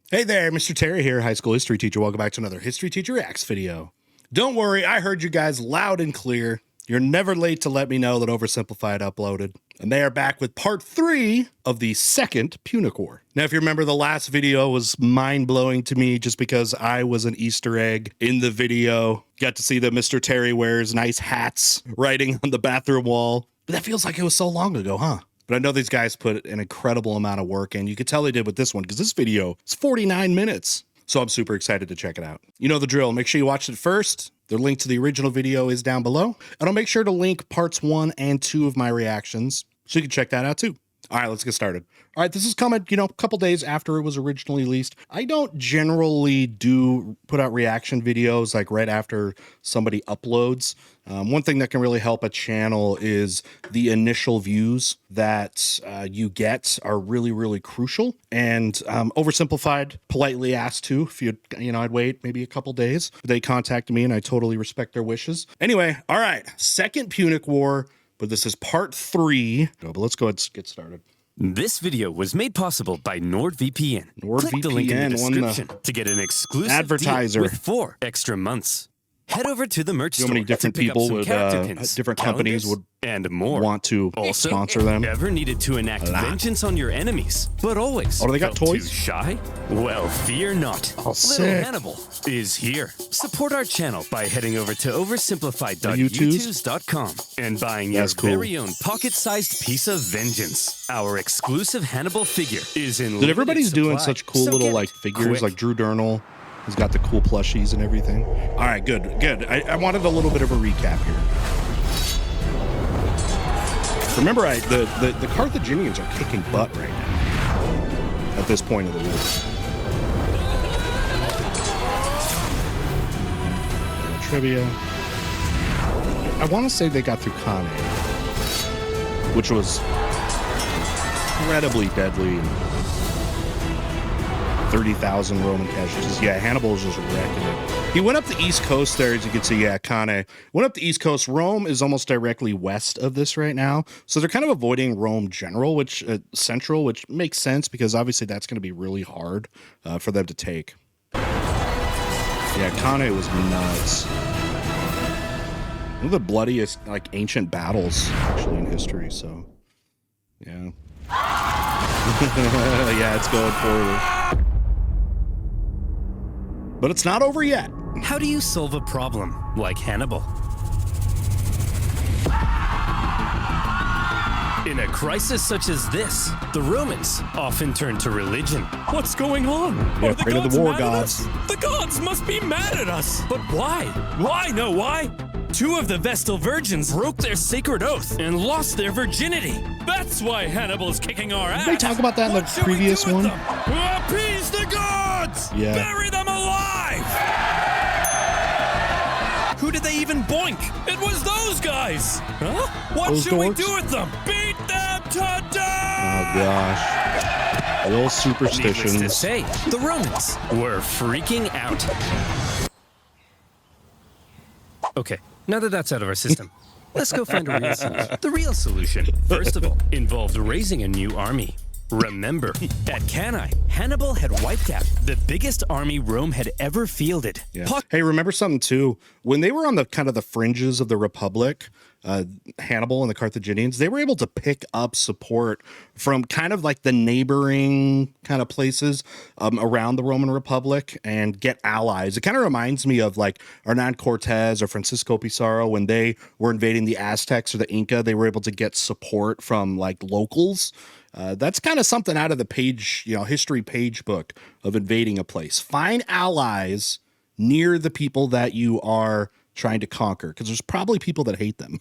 Hey there, Mr. Terry here, high school history teacher. Welcome back to another History Teacher Reacts video. Don't worry, I heard you guys loud and clear. You're never late to let me know that OverSimplified uploaded. And they are back with part 3 of the Second Punic War. Now, if you remember, the last video was mind-blowing to me just because I was an Easter egg in the video. Got to see that Mr. Terry wears nice hats writing on the bathroom wall. But that feels like it was so long ago, huh? But I know these guys put an incredible amount of work in. You could tell they did with this one because this video is 49 minutes. So I'm super excited to check it out. You know the drill. Make sure you watch it first. The link to the original video is down below. And I'll make sure to link parts 1 and 2 of my reactions so you can check that out too. All right, let's get started. All right, this is coming, a couple days after it was originally released. I don't generally put out reaction videos like right after somebody uploads. One thing that can really help a channel is the initial views that you get are really, really crucial. And OverSimplified politely asked to, if I'd wait maybe a couple days. They contacted me and I totally respect their wishes. Anyway, all right, Second Punic War. But this is part 3. But let's go ahead and get started. This video was made possible by NordVPN. Click the link in the description to get an exclusive advertiser deal with 4 extra months. Head over to the merch store. So many different people with different companies would and more want to also sponsor them. Ever needed to enact vengeance on your enemies, but always they got felt toys? too shy? Well, fear not. Oh, Little sick. Hannibal is here. Support our channel by heading over to oversimplified.youtube.com and buying your very own pocket-sized piece of vengeance. Our exclusive Hannibal figure is in Dude, everybody's doing supply, such cool so little get figures, quick. like Drew Durnall. He's got the cool plushies and everything. All right, good. I wanted a little bit of a recap here. Remember, the Carthaginians are kicking butt right now at this point of the war. Trivia. I want to say they got through Cannae, which was incredibly deadly. 30,000 Roman casualties. Yeah, Hannibal was just wrecking it. He went up the east coast there, as you can see. Yeah, Cannae. Went up the east coast. Rome is almost directly west of this right now. So they're kind of avoiding Rome central, which makes sense because obviously that's going to be really hard for them to take. Yeah, Cannae was nuts. One of the bloodiest, ancient battles, actually, in history. So, yeah. Yeah, it's going forward. But it's not over yet. How do you solve a problem like Hannibal? In a crisis such as this, the Romans often turn to religion. What's going on? Yeah, Are the pray to gods the war mad at gods. us? The gods must be mad at us. But why? Why? No, why? 2 of the Vestal virgins broke their sacred oath and lost their virginity. That's why Hannibal's kicking our ass. Did they talk about that in the previous one? Appease the gods! Yeah. Bury them alive! Who did they even boink? It was those guys! Huh? What Those should we dorks? do with them? Beat them to death! Oh, gosh. Real superstitions. Needless to say, the Romans were freaking out. Okay, now that that's out of our system, let's go find a real solution. The real solution, first of all, involved raising a new army. Remember, at Cannae, Hannibal had wiped out the biggest army Rome had ever fielded. Yeah. Hey, remember something too? When they were on the kind of the fringes of the Republic, Hannibal and the Carthaginians, they were able to pick up support from kind of like the neighboring kind of places around the Roman Republic and get allies. It kind of reminds me of like Hernan Cortez or Francisco Pizarro when they were invading the Aztecs or the Inca. They were able to get support from like locals. That's kind of something out of the page, history page book of invading a place. Find allies near the people that you are trying to conquer, because there's probably people that hate them.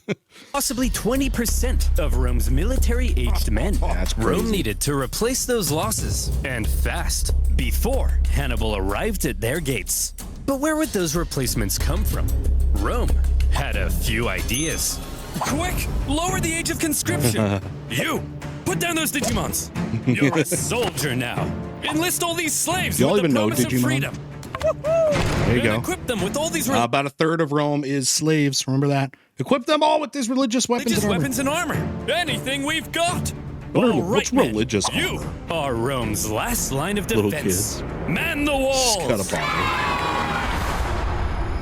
Possibly 20% of Rome's military-aged men. That's crazy. Rome needed to replace those losses, and fast, before Hannibal arrived at their gates. But where would those replacements come from? Rome had a few ideas. Quick, lower the age of conscription. You, put down those Digimons. You're a soldier now. Enlist all these slaves Y'all with the even know promise of Digimon? freedom. There you go. Equip them with all these About a third of Rome is slaves. Remember that. Equip them all with these religious weapons. and armor. Anything we've got. What's men, religious you honor? are Rome's last line of Little defense. kids. Man the Just got walls! a body.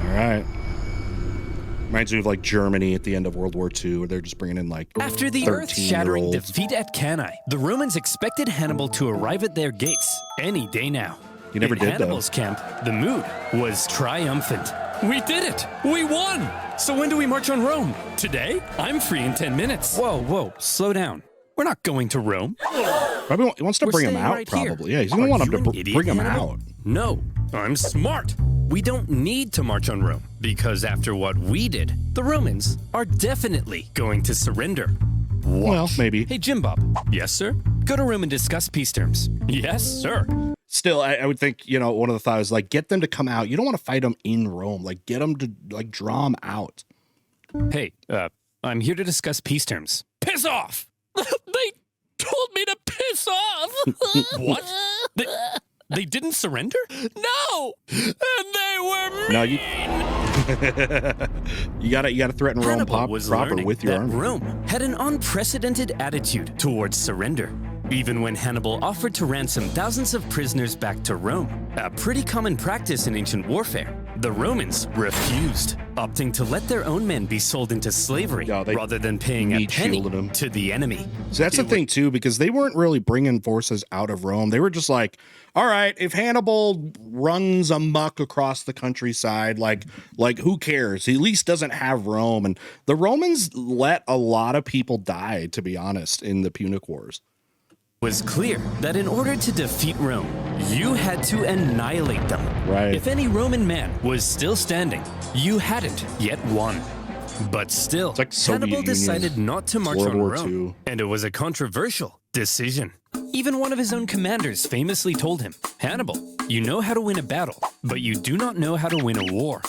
All right. Reminds me of like Germany at the end of World War II, where they're just bringing in like After the earth-shattering 13-year-olds. defeat at Cannae, the Romans expected Hannibal to arrive at their gates any day now. He never In did, though. Hannibal's camp, the mood was triumphant. We did it! We won! So when do we march on Rome? Today? I'm free in 10 minutes. Whoa, slow down. We're not going to Rome. Probably he wants to We're bring him staying out, right here. probably. Yeah, he's going to Are want him you to an idiot, bring him Hannibal? out. No, I'm smart. We don't need to march on Rome, because after what we did, the Romans are definitely going to surrender. Well, maybe. Hey, Jim Bob. Yes, sir? Go to Rome and discuss peace terms. Yes, sir. Still, I would think, you know, one of the thoughts is like, get them to come out. You don't want to fight them in Rome. Like, get them to, like, draw them out. Hey, I'm here to discuss peace terms. Piss off! They told me to piss off! What? They didn't surrender? No! And they were mean! No, you gotta threaten Rome Hannibal was proper learning with your that army. Rome had an unprecedented attitude towards surrender. Even when Hannibal offered to ransom thousands of prisoners back to Rome, a pretty common practice in ancient warfare, the Romans refused, opting to let their own men be sold into slavery Yeah, they rather than paying a meat penny shielded 'em. to the enemy. So that's the thing too, because they weren't really bringing forces out of Rome. They were just like, all right, if Hannibal runs amok across the countryside, like who cares? He at least doesn't have Rome. And the Romans let a lot of people die, to be honest, in the Punic Wars. Was clear that in order to defeat Rome, you had to annihilate them. Right. If any Roman man was still standing, you hadn't yet won. But still, like Soviet Hannibal Union, decided not to march World on War Rome, II. and it was a controversial decision. Even one of his own commanders famously told him, Hannibal, you know how to win a battle, but you do not know how to win a war.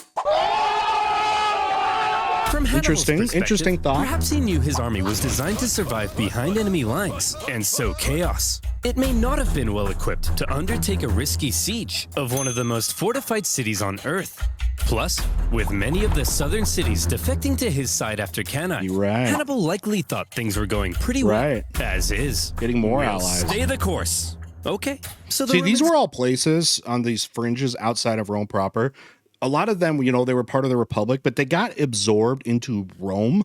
From Hannibal's perspective, Interesting thought. Perhaps he knew his army was designed to survive behind enemy lines and sow chaos. It may not have been well equipped to undertake a risky siege of one of the most fortified cities on Earth. Plus, with many of the southern cities defecting to his side after Cannae, Right. Hannibal likely thought things were going pretty well, Right. as is. Getting more We'll allies. Stay the course. Okay, so the See, these Romans- were all places on these fringes outside of Rome proper. A lot of them, you know, they were part of the Republic, but they got absorbed into Rome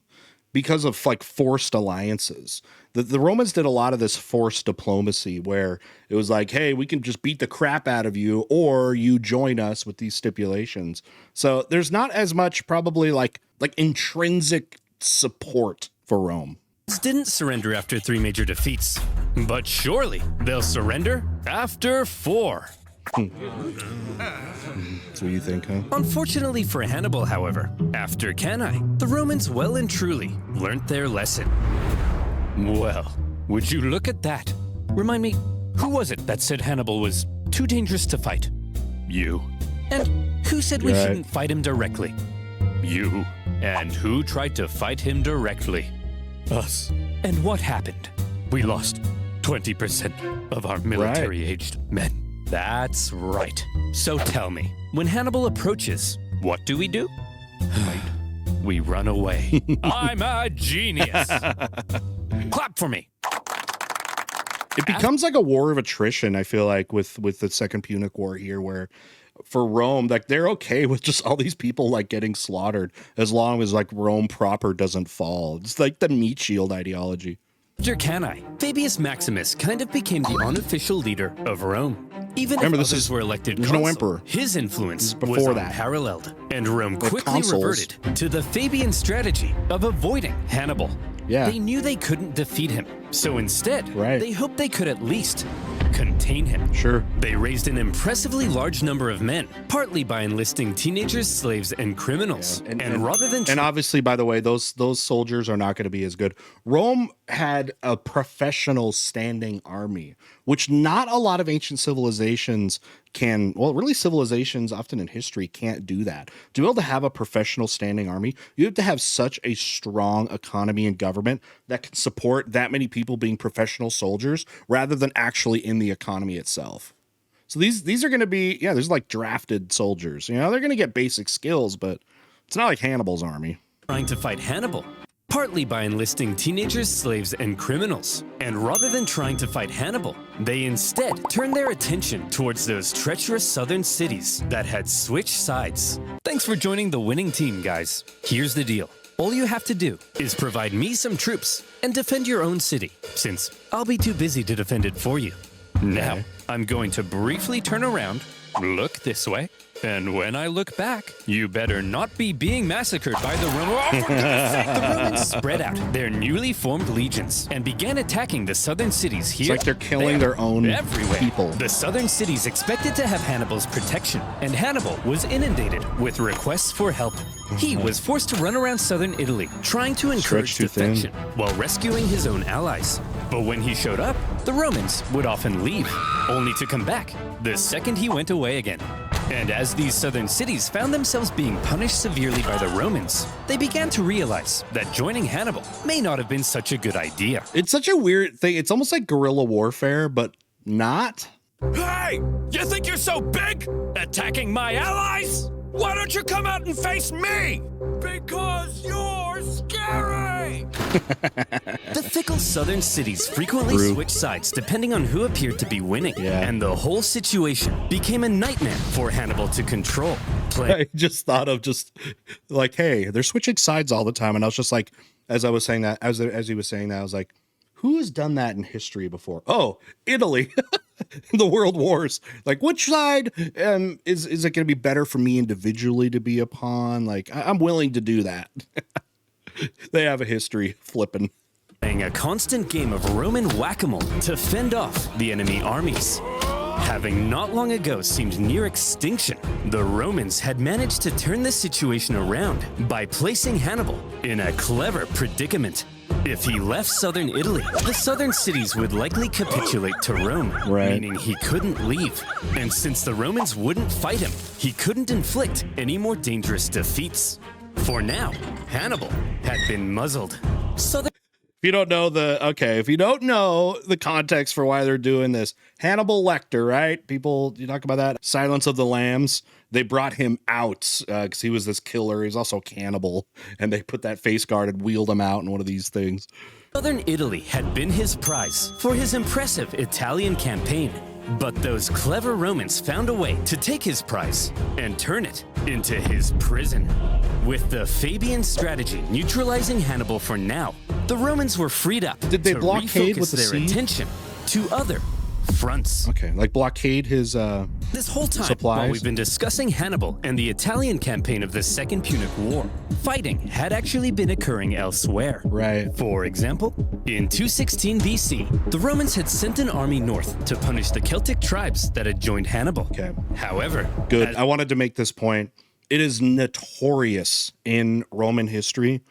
because of like forced alliances. The Romans did a lot of this forced diplomacy where it was like, hey, we can just beat the crap out of you or you join us with these stipulations. So there's not as much probably like intrinsic support for Rome. didn't surrender after 3 major defeats, but surely they'll surrender after 4. That's what you think, huh? Unfortunately for Hannibal, however, after Cannae, the Romans well and truly learnt their lesson. Well, would you look at that? Remind me, who was it that said Hannibal was too dangerous to fight? You. And who said we You're right. shouldn't fight him directly? You. And who tried to fight him directly? Us. And what happened? We lost 20% of our military-aged men. That's right. So tell me, when Hannibal approaches, what do? We run away. I'm a genius. Clap for me. It becomes like a war of attrition, I feel like, with the Second Punic War here, where for Rome, like they're okay with just all these people like getting slaughtered as long as like Rome proper doesn't fall. It's like the meat shield ideology. After Cannae, Fabius Maximus kind of became the unofficial leader of Rome. Even Remember, if this others is- were elected there's no consul, emperor. his influence Before was that. unparalleled, and Rome They're quickly consuls. reverted to the Fabian strategy of avoiding Hannibal. Yeah. They knew they couldn't defeat him, so instead, Right. they hoped they could at least contain him. Sure. They raised an impressively large number of men, partly by enlisting teenagers, slaves, and criminals. And rather than And obviously, by the way, those soldiers are not going to be as good. Rome had a professional standing army, which not a lot of ancient civilizations can. Well, really, civilizations often in history can't do that. To be able to have a professional standing army, you have to have such a strong economy and government that can support that many people being professional soldiers rather than actually in the economy itself. So these are going to be, there's like drafted soldiers. You know, they're going to get basic skills, but it's not like Hannibal's army. trying to fight Hannibal. Part partly by enlisting teenagers, slaves, and criminals. And rather than trying to fight Hannibal, they instead turned their attention towards those treacherous southern cities that had switched sides. Thanks for joining the winning team, guys. Here's the deal. All you have to do is provide me some troops and defend your own city, since I'll be too busy to defend it for you. Now, I'm going to briefly turn around, look this way, and when I look back, you better not be being massacred by the Romans. The Romans spread out their newly formed legions and began attacking the southern cities here. It's like they're killing their own people. The southern cities expected to have Hannibal's protection, and Hannibal was inundated with requests for help. He was forced to run around southern Italy, trying to encourage defection while rescuing his own allies. But when he showed up, the Romans would often leave, only to come back the second he went away again. And as these southern cities found themselves being punished severely by the Romans, they began to realize that joining Hannibal may not have been such a good idea. It's such a weird thing. It's almost like guerrilla warfare, but not. Hey! You think you're so big? Attacking my allies? Why don't you come out and face me? Because you're scary! The fickle southern cities frequently switched sides depending on who appeared to be winning, and the whole situation became a nightmare for Hannibal to control. I just thought of like, hey, they're switching sides all the time, and I was just like, as I was saying that, as he was saying that, I was like, who has done that in history before? Oh, Italy. The World Wars. Like, which side is it going to be better for me individually to be upon? Like, I'm willing to do that. They have a history flipping. Playing a constant game of Roman whack-a-mole to fend off the enemy armies. Having not long ago seemed near extinction, the Romans had managed to turn the situation around by placing Hannibal in a clever predicament. If he left southern Italy, the southern cities would likely capitulate to Rome, meaning he couldn't leave. And since the Romans wouldn't fight him, he couldn't inflict any more dangerous defeats. For now, Hannibal had been muzzled. If you don't know the context for why they're doing this, Hannibal Lecter, right? People, you talk about that. Silence of the Lambs. They brought him out because he was this killer. He's also a cannibal. And they put that face guard and wheeled him out in one of these things. Southern Italy had been his prize for his impressive Italian campaign. But those clever Romans found a way to take his prize and turn it into his prison. With the Fabian strategy neutralizing Hannibal for now, the Romans were freed up to blockade with their attention to other fronts. Okay, like blockade his this whole time supplies. While we've been discussing Hannibal and the Italian campaign of the Second Punic War, fighting had actually been occurring elsewhere. Right. For example, in 216 BC, the Romans had sent an army north to punish the Celtic tribes that had joined Hannibal. Okay. However, good. I wanted to make this point. It is notorious in Roman history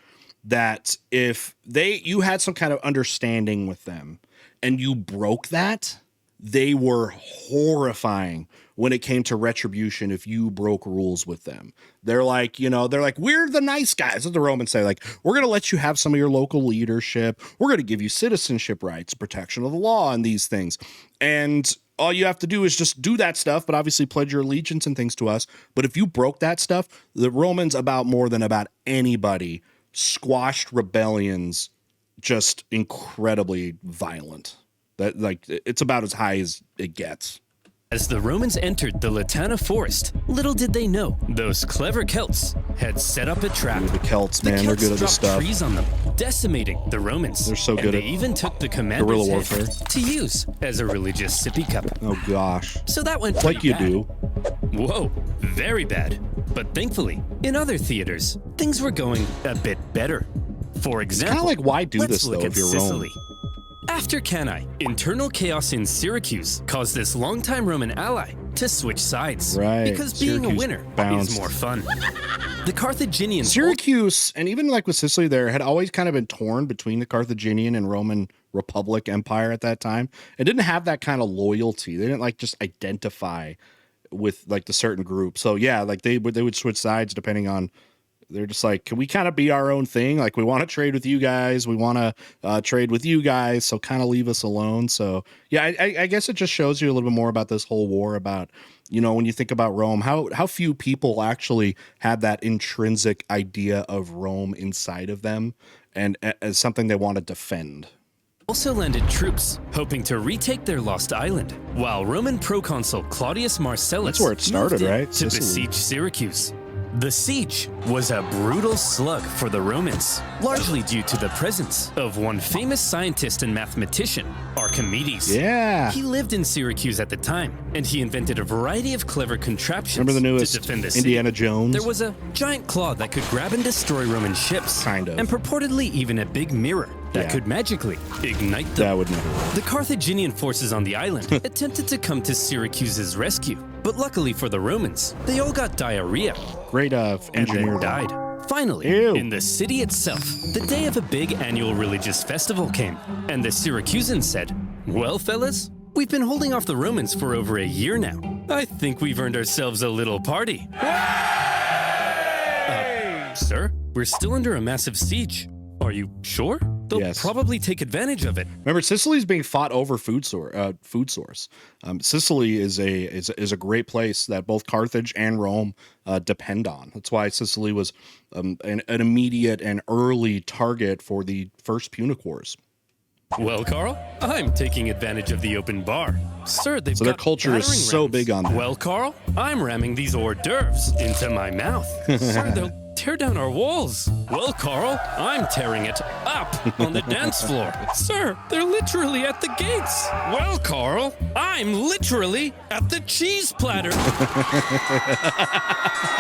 that if you had some kind of understanding with them and you broke that, they were horrifying when it came to retribution if you broke rules with them. They're like, we're the nice guys. What the Romans say, like, we're going to let you have some of your local leadership. We're going to give you citizenship rights, protection of the law, and these things. And all you have to do is just do that stuff, but obviously pledge your allegiance and things to us. But if you broke that stuff, the Romans, about more than about anybody, squashed rebellions, just incredibly violent. That, like, it's about as high as it gets. As the Romans entered the Latana forest, little did they know those clever Celts had set up a trap. The Celts, man, they're good at this stuff. Trees on them, decimating the Romans. They're so good at they even took the commander's guerrilla head warfare to use as a religious sippy cup. Oh gosh. So that went like you bad. do. Whoa, very bad. But thankfully, in other theaters, things were going a bit better. For example, kind of like, why do let's this look though at if you're Sicily. Rome? After Cannae, internal chaos in Syracuse caused this longtime Roman ally to switch sides. Right. Because being Syracuse a winner bounced. is more fun. The Carthaginians... Syracuse, and even like with Sicily there, had always kind of been torn between the Carthaginian and Roman Republic Empire at that time. It didn't have that kind of loyalty. They didn't like just identify with like the certain group. So yeah, like they would switch sides depending on... They're just like, can we kind of be our own thing? Like, we want to trade with you guys. We want to trade with you guys. So kind of leave us alone. So, yeah, I guess it just shows you a little bit more about this whole war about, when you think about Rome, how few people actually had that intrinsic idea of Rome inside of them. and as something they want to defend. Also landed troops, hoping to retake their lost island, while Roman proconsul Claudius Marcellus That's where it started, moved in right? to Sicily. besiege Syracuse. The siege was a brutal slug for the Romans, largely due to the presence of one famous scientist and mathematician, Archimedes. Yeah. He lived in Syracuse at the time, and he invented a variety of clever contraptions Remember the to newest defend the city. Indiana Jones? There was a giant claw that could grab and destroy Roman ships. Kind of. And purportedly even a big mirror that Yeah. could magically ignite them. That would never work. The Carthaginian forces on the island attempted to come to Syracuse's rescue, but luckily for the Romans, they all got diarrhea Great and engineer. then died. Finally, Ew. in the city itself, the day of a big annual religious festival came, and the Syracusans said, "Well, fellas, we've been holding off the Romans for over a year now. I think we've earned ourselves a little party." Sir, we're still under a massive siege. Are you sure? They'll Yes. probably take advantage of it. Remember, Sicily's being fought over food source. Sicily is a great place that both Carthage and Rome depend on. That's why Sicily was an immediate and early target for the First Punic Wars. Well, Carl, I'm taking advantage of the open bar. Sir, they've So their got culture is battering so rams. big on that. Well, Carl, I'm ramming these hors d'oeuvres into my mouth. Sir, they'll tear down our walls. Well, Carl, I'm tearing it up on the dance floor. Sir, they're literally at the gates. Well, Carl, I'm literally at the cheese platter.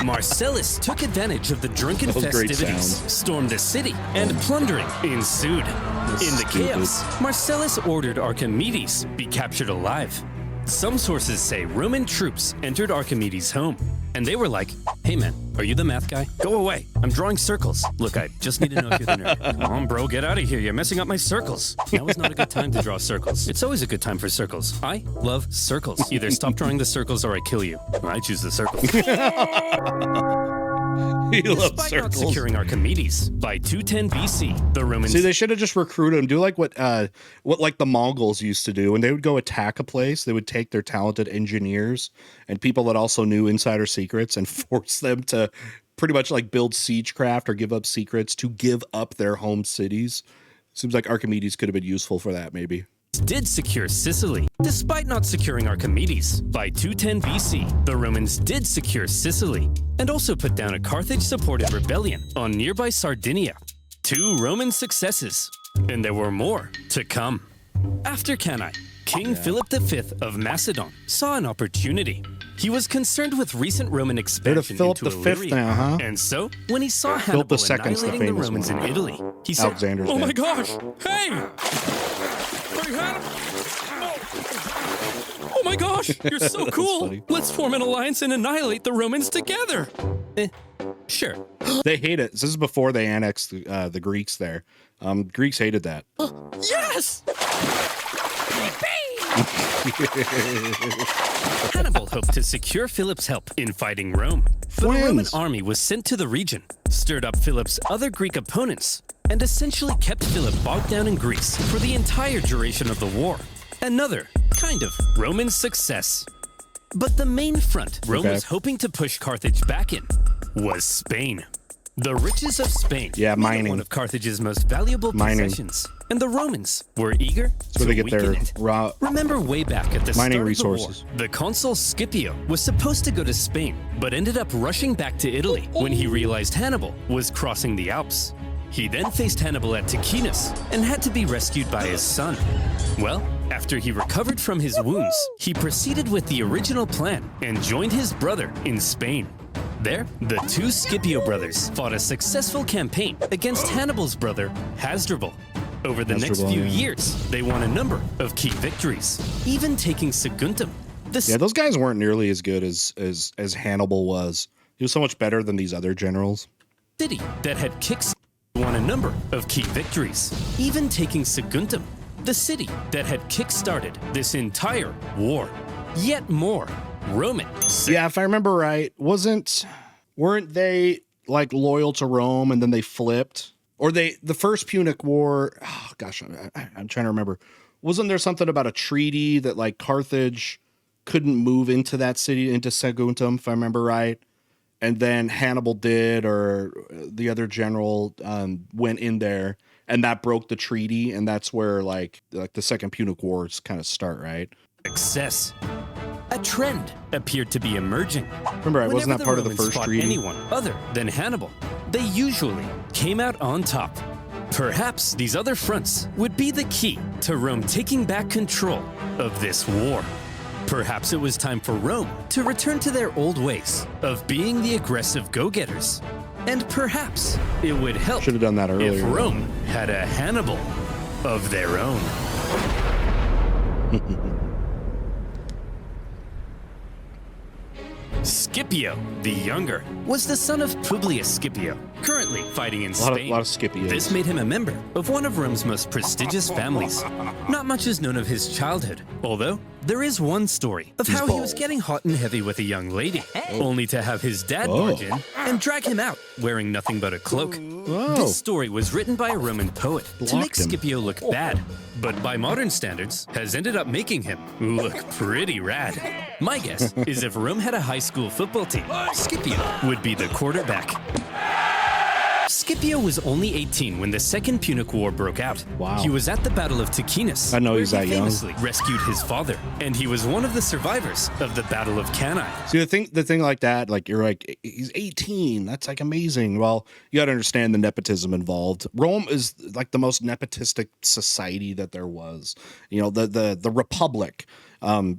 Marcellus took advantage of the drunken Those great festivities, sounds. stormed the city, and plundering ensued. In the stupid. chaos, Marcellus ordered Archimedes be captured alive. Some sources say Roman troops entered Archimedes' home, and they were like, "Hey man, are you the math guy? Go away. I'm drawing circles. Look, I just need to know if you're the nerd. Come on, bro, get out of here. You're messing up my circles." Now is not a good time to draw circles. It's always a good time for circles. I love circles. Either stop drawing the circles or I kill you. I choose the circles. He loves Despite not circles. securing Archimedes, by 210 BC, the Romans See, they should have just recruited him. Do like what like the Mongols used to do when they would go attack a place. They would take their talented engineers and people that also knew insider secrets and force them to pretty much like build siegecraft or give up secrets to give up their home cities. Seems like Archimedes could have been useful for that, maybe. did secure Sicily, despite not securing Archimedes. By 210 BC, the Romans did secure Sicily, and also put down a Carthage-supported rebellion on nearby Sardinia. 2 Roman successes, and there were more to come. After Cannae, King Philip V of Macedon saw an opportunity. He was concerned with recent Roman expansion Philip into V Illyria, now, huh? and so when he saw Philip Hannibal II's the annihilating the famous Romans one. in Italy, he said, Alexander's "Oh my dead. gosh! Hey! Hey, Hannibal! Oh my gosh! You're so cool! funny. Let's form an alliance and annihilate the Romans together." Sure. They hate it. This is before they annexed the Greeks there. Greeks hated that. Yes! Hannibal hoped to secure Philip's help in fighting Rome. But a Roman Twins. army was sent to the region, stirred up Philip's other Greek opponents, and essentially kept Philip bogged down in Greece for the entire duration of the war. Another kind of Roman success. But the main front Rome Okay. was hoping to push Carthage back in was Spain. The riches of Spain Yeah, made it mining. one of Carthage's most valuable Mining. possessions, and the Romans were eager So to they get weaken their it. raw. Remember way back at the Mining start resources. of the war, the consul Scipio was supposed to go to Spain, but ended up rushing back to Italy when he realized Hannibal was crossing the Alps. He then faced Hannibal at Ticinus and had to be rescued by his son. Well, after he recovered from his wounds, he proceeded with the original plan and joined his brother in Spain. There, the 2 Scipio brothers fought a successful campaign against Hannibal's brother, Hasdrubal. Over the next Hasdrubal, few yeah. years, they won a number of key victories, even taking Saguntum. The Yeah, those guys weren't nearly as good as Hannibal was. He was so much better than these other generals. city that had won a number of key victories, even taking Saguntum, the city that had kick-started this entire war. Yet more Roman. Yeah, if I remember right, weren't they like loyal to Rome and then they flipped? Or the First Punic War, oh gosh, I'm trying to remember. Wasn't there something about a treaty that like Carthage couldn't move into that city, into Saguntum, if I remember right? And then Hannibal did, or the other general went in there and that broke the treaty, and that's where like the Second Punic Wars kind of start, right? Success. A trend appeared to be emerging. Remember, wasn't Whenever that part of the Romans first fought treaty? anyone other than Hannibal, they usually came out on top. Perhaps these other fronts would be the key to Rome taking back control of this war. Perhaps it was time for Rome to return to their old ways of being the aggressive go-getters. And perhaps it would help Should have done that earlier. if Rome had a Hannibal of their own. Scipio the Younger was the son of Publius Scipio, currently fighting in Spain. A lot of Scipios. This made him a member of one of Rome's most prestigious families. Not much is known of his childhood, although there is one story of how he was getting hot and heavy with a young lady, only to have his dad barge in and drag him out wearing nothing but a cloak. This story was written by a Roman poet to make Scipio look bad, but by modern standards has ended up making him look pretty rad. My guess is if Rome had a high school football team, Scipio would be the quarterback. Scipio was only 18 when the Second Punic War broke out. Wow. He was at the Battle of Ticinus. I know where he's he that young. famously rescued his father, and he was one of the survivors of the Battle of Cannae. See, the thing like that, like you're like, he's 18. That's like amazing. Well, you got to understand the nepotism involved. Rome is like the most nepotistic society that there was. You know, the Republic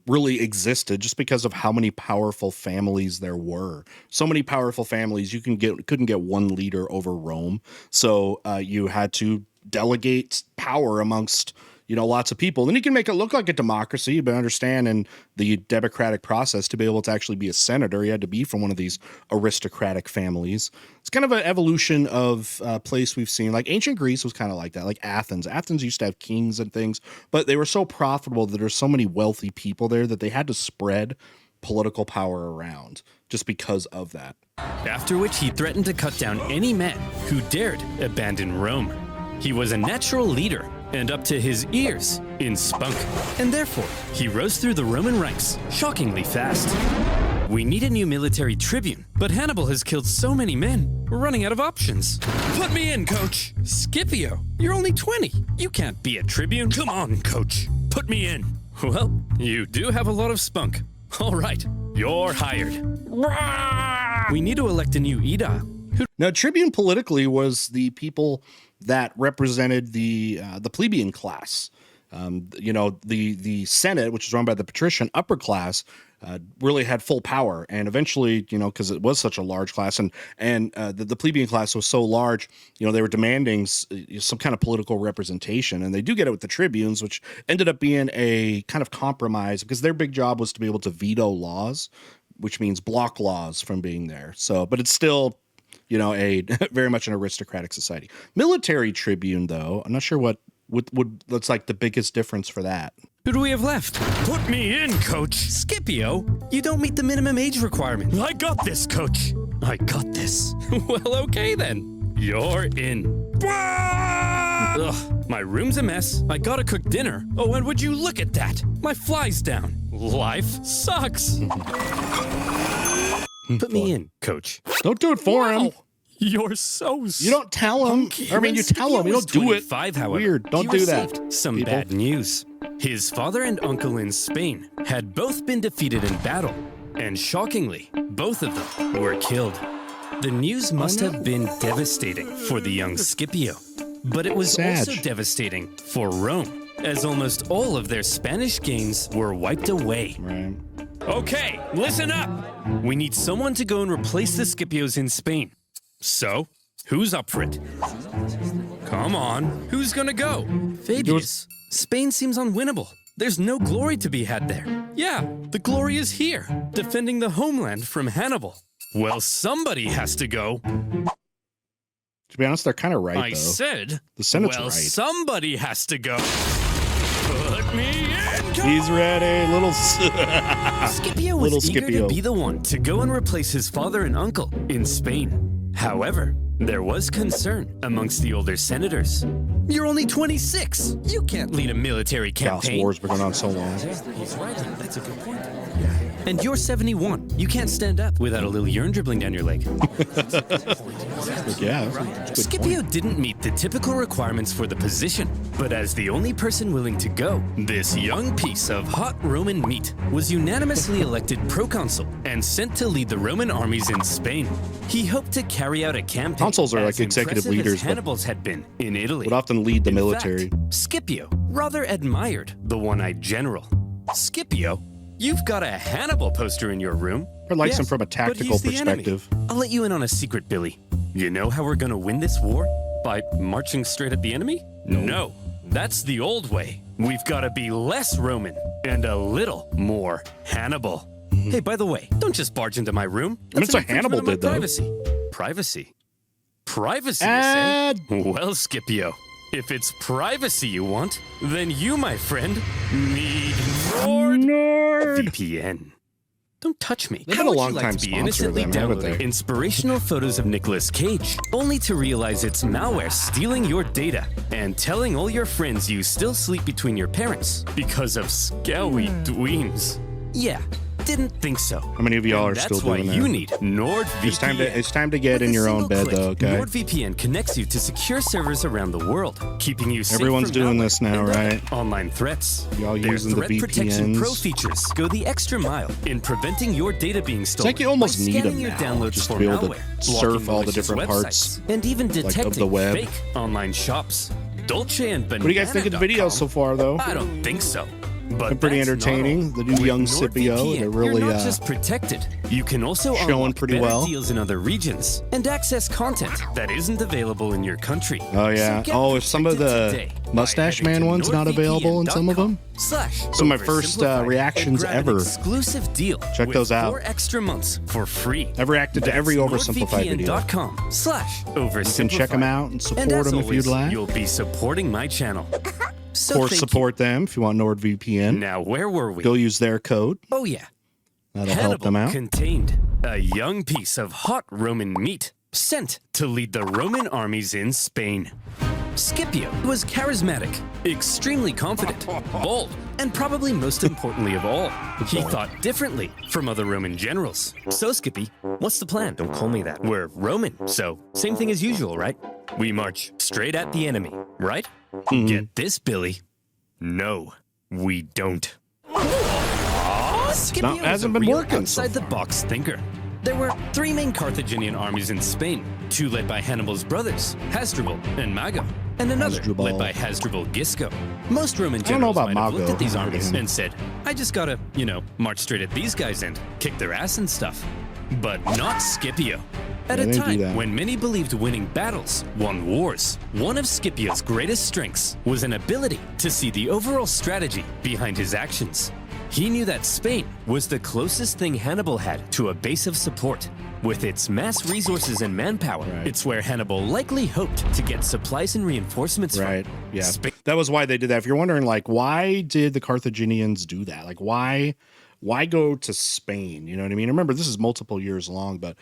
really existed just because of how many powerful families there were. So many powerful families, you couldn't get one leader over Rome. So you had to delegate power amongst, you know, lots of people. Then you can make it look like a democracy, but understand in the democratic process to be able to actually be a senator, you had to be from one of these aristocratic families. It's kind of an evolution of a place we've seen. Like ancient Greece was kind of like that, like Athens. Athens used to have kings and things, but they were so profitable that there's so many wealthy people there that they had to spread political power around just because of that. After which he threatened to cut down any man who dared abandon Rome. He was a natural leader and up to his ears in spunk, and therefore he rose through the Roman ranks shockingly fast. We need a new military tribune, but Hannibal has killed so many men, we're running out of options. Put me in, coach. Scipio, you're only 20. You can't be a tribune. Come on, coach. Put me in. Well, you do have a lot of spunk. All right, you're hired. We need to elect a new aedile. Now, tribune politically was the people that represented the plebeian class. You know, the Senate, which is run by the patrician upper class, really had full power. And eventually, you know, because it was such a large class, and the plebeian class was so large, you know, they were demanding some kind of political representation. And they do get it with the tribunes, which ended up being a kind of compromise because their big job was to be able to veto laws, which means block laws from being there. So, but it's still, you know, a very much an aristocratic society. Military tribune, though, I'm not sure what what's like the biggest difference for that. Who do we have left? Put me in, coach. Scipio, you don't meet the minimum age requirement. I got this, coach. I got this. Well, okay then. You're in. Ugh, my room's a mess. I gotta cook dinner. Oh, and would you look at that? My fly's down. Life sucks. Put me in, coach. Don't do it for him. You're so You don't tell him. I mean, you tell him. You don't do it. However, Weird. Don't do that. Some people. bad news. His father and uncle in Spain had both been defeated in battle, and shockingly, both of them were killed. The news must have been devastating for the young Scipio, but it was also devastating for Rome, as almost all of their Spanish gains were wiped away. Right. Okay, listen up. We need someone to go and replace the Scipios in Spain. So, who's up for it? Come on, who's gonna go? Fabius, Spain seems unwinnable. There's no glory to be had there. Yeah, the glory is here, defending the homeland from Hannibal. Well, somebody has to go. To be honest, they're kind of right, I though. said, The Senate's well, right. somebody has to go. Put me in, coach. He's ready, little Scipio was Little eager Scipio. to be the one to go and replace his father and uncle in Spain. However, there was concern amongst the older senators. You're only 26. You can't lead a military Chaos campaign. War's been going on so long. He's right. That's a good point. And you're 71. You can't stand up without a little urine dribbling down your leg. Yeah. Scipio didn't meet the typical requirements for the position, but as the only person willing to go, this young piece of hot Roman meat was unanimously elected proconsul and sent to lead the Roman armies in Spain. He hoped to carry out a campaign Consuls are like as executive impressive leaders, as Hannibal's had been in Italy. would often lead the In military. fact, Scipio rather admired the one-eyed general. Scipio, you've got a Hannibal poster in your room. Or likes him Yes, from a but tactical he's the enemy. perspective. I'll let you in on a secret, Billy. You know how we're gonna win this war? By marching straight at the enemy? No, that's the old way. We've gotta be less Roman and a little more Hannibal. Hey, by the way, don't just barge into my room. That's what an Hannibal infringement of my did, though. Privacy. Privacy, you And say? Well, Scipio, if it's privacy you want, then you, my friend, need NordVPN. Don't touch me. They've How been a would you long-time like to be sponsor of innocently them, haven't downloading they? inspirational photos of Nicolas Cage, only to realize it's malware stealing your data and telling all your friends you still sleep between your parents because of scowy dweens? Yeah, didn't think so. how many of y'all are still That's why doing you that? need NordVPN. It's time to get With in a your own single bed, click, though, okay? NordVPN connects you to secure servers around the world, keeping you safe Everyone's from doing malware this now, and other right? online threats. Y'all Their using the Threat Protection Pro VPNs. features go the extra mile in preventing your data being It's stolen. like you almost by need scanning them your now, downloads just for to be able to malware, surf blocking all the malicious different websites, parts, and even of the detecting web. fake online shops. Dolce and Banana. What do you guys think of the video so far, though? I don't think so. But Been pretty that's not entertaining. all. The new With young Scipio, NordVPN, they're really, you're not just protected. You can also showing unlock pretty better well. deals in other regions and access content that isn't available in your country. Oh, yeah. So get Oh, is some of protected the today by Mustache heading Man to ones not available in some of them? NordVPN.com/oversimplified Some of my first, reactions and grab ever. An exclusive deal. Check with those out. 4 extra months for free. I've reacted to every That's OverSimplified video. NordVPN.com/oversimplified. You can check them out and support as them if always, you'd like. You'll be supporting my channel. So Or thank support them if you want you. NordVPN. Now, where were we? Go use their code. Oh, yeah. That'll help Hannibal them out. contained a young piece of hot Roman meat sent to lead the Roman armies in Spain. Scipio was charismatic, extremely confident, bold, and probably most importantly of all, he thought differently from other Roman generals. So, Skippy, what's the plan? Don't call me that. We're Roman, so same thing as usual, right? We march straight at the enemy, right? Get this, Billy. No, we don't. Scipio was hasn't a been real working so outside-the-box thinker. There were 3 main Carthaginian armies in Spain, 2 led by Hannibal's brothers, Hasdrubal and Mago, and another Hasdrubal. led by Hasdrubal Gisco. Most Roman don't know generals about might have looked Mago. at these I've heard of armies him. and said, I just gotta, march straight at these guys and kick their ass and stuff. But not Scipio. At Yeah, a they do time that. when many believed winning battles won wars, one of Scipio's greatest strengths was an ability to see the overall strategy behind his actions. He knew that Spain was the closest thing Hannibal had to a base of support. With its mass resources and manpower, Right. it's where Hannibal likely hoped to get supplies and reinforcements Right. from. Yeah. Spain That was why they did that. If you're wondering, like, why did the Carthaginians do that? Like, why go to Spain? You know what I mean? Remember, this is multiple years long, but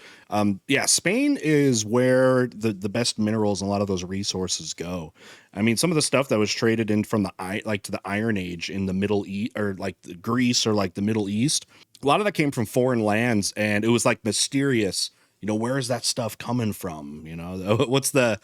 yeah, Spain is where the best minerals and a lot of those resources go. I mean, some of the stuff that was traded in from to the Iron Age in the Middle East, or like Greece or like the Middle East, a lot of that came from foreign lands, and it was like mysterious. Where is that stuff coming from? What's the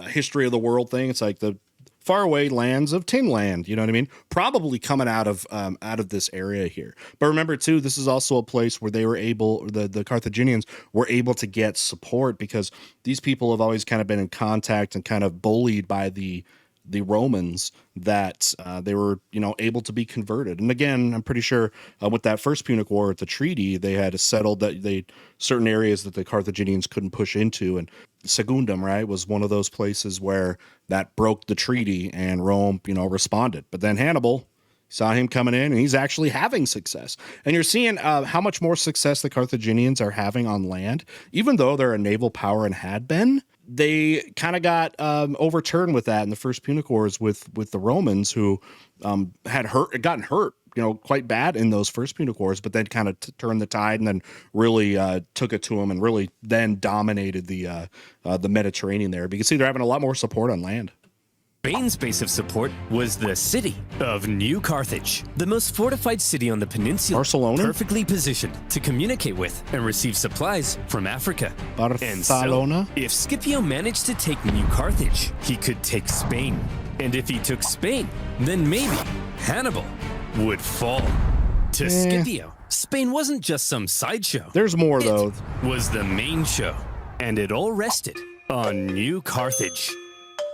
history of the world thing? It's like the faraway lands of Tinland, you know what I mean? Probably coming out of this area here. But remember too, this is also a place where they were able, the Carthaginians were able to get support, because these people have always kind of been in contact and kind of bullied by the Romans, that they were, able to be converted. And again, I'm pretty sure with that first Punic War at the treaty, they had settled that certain areas that the Carthaginians couldn't push into, and Segundum, right, was one of those places where that broke the treaty, and Rome, responded. But then Hannibal saw him coming in, and he's actually having success. And you're seeing how much more success the Carthaginians are having on land, even though they're a naval power and had been. They kind of got overturned with that in the first Punic Wars with the Romans, who had gotten hurt, quite bad in those first Punic Wars, but then kind of turned the tide and then really took it to them, and really then dominated the Mediterranean there. But you can see they're having a lot more support on land. Spain's base of support was the city of New Carthage, the most fortified city on the peninsula, Barcelona? perfectly positioned to communicate with and receive supplies from Africa. And Barcelona? so, if Scipio managed to take New Carthage, he could take Spain. And if he took Spain, then maybe Hannibal would fall. To Scipio, Spain wasn't just some sideshow. There's more, though. It was the main show, and it all rested on New Carthage.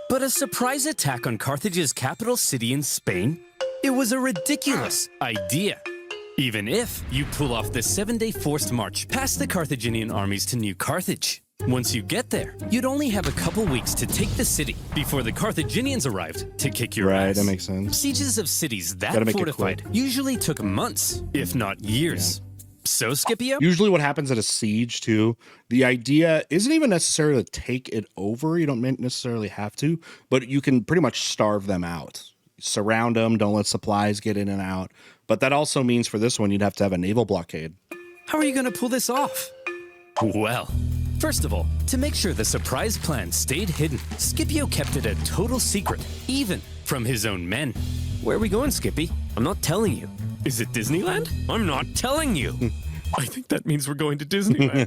But a surprise attack on Carthage's capital city in Spain? It was a ridiculous idea. Even if you pull off the 7-day forced march past the Carthaginian armies to New Carthage. Once you get there, you'd only have a couple weeks to take the city before the Carthaginians arrived to kick your ass. Right, that makes sense. Sieges of cities that Gotta make it fortified quick. usually took months, if not years. So, Scipio? Usually what happens at a siege, too, the idea isn't even necessarily to take it over. You don't necessarily have to, but you can pretty much starve them out. Surround them, don't let supplies get in and out. But that also means for this one, you'd have to have a naval blockade. How are you going to pull this off? Well, first of all, to make sure the surprise plan stayed hidden, Scipio kept it a total secret, even from his own men. Where are we going, Skippy? I'm not telling you. Is it Disneyland? I'm not telling you. I think that means we're going to Disneyland.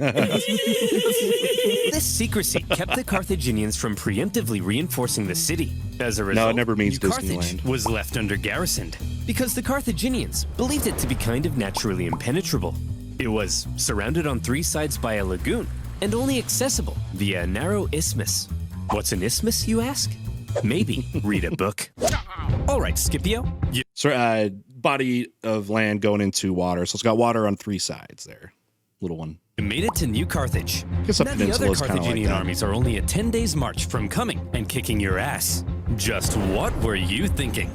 This secrecy kept the Carthaginians from preemptively reinforcing the city. As a result, No, it never means New Carthage Disneyland. was left under garrisoned because the Carthaginians believed it to be kind of naturally impenetrable. It was surrounded on 3 sides by a lagoon and only accessible via a narrow isthmus. What's an isthmus, you ask? Maybe read a book. All right, Scipio. So, body of land going into water. So it's got water on 3 sides there. Little one. You made it to New Carthage. guess a Now the other peninsula is kinda like Carthaginian that. armies are only a 10 days march from coming and kicking your ass. Just what were you thinking?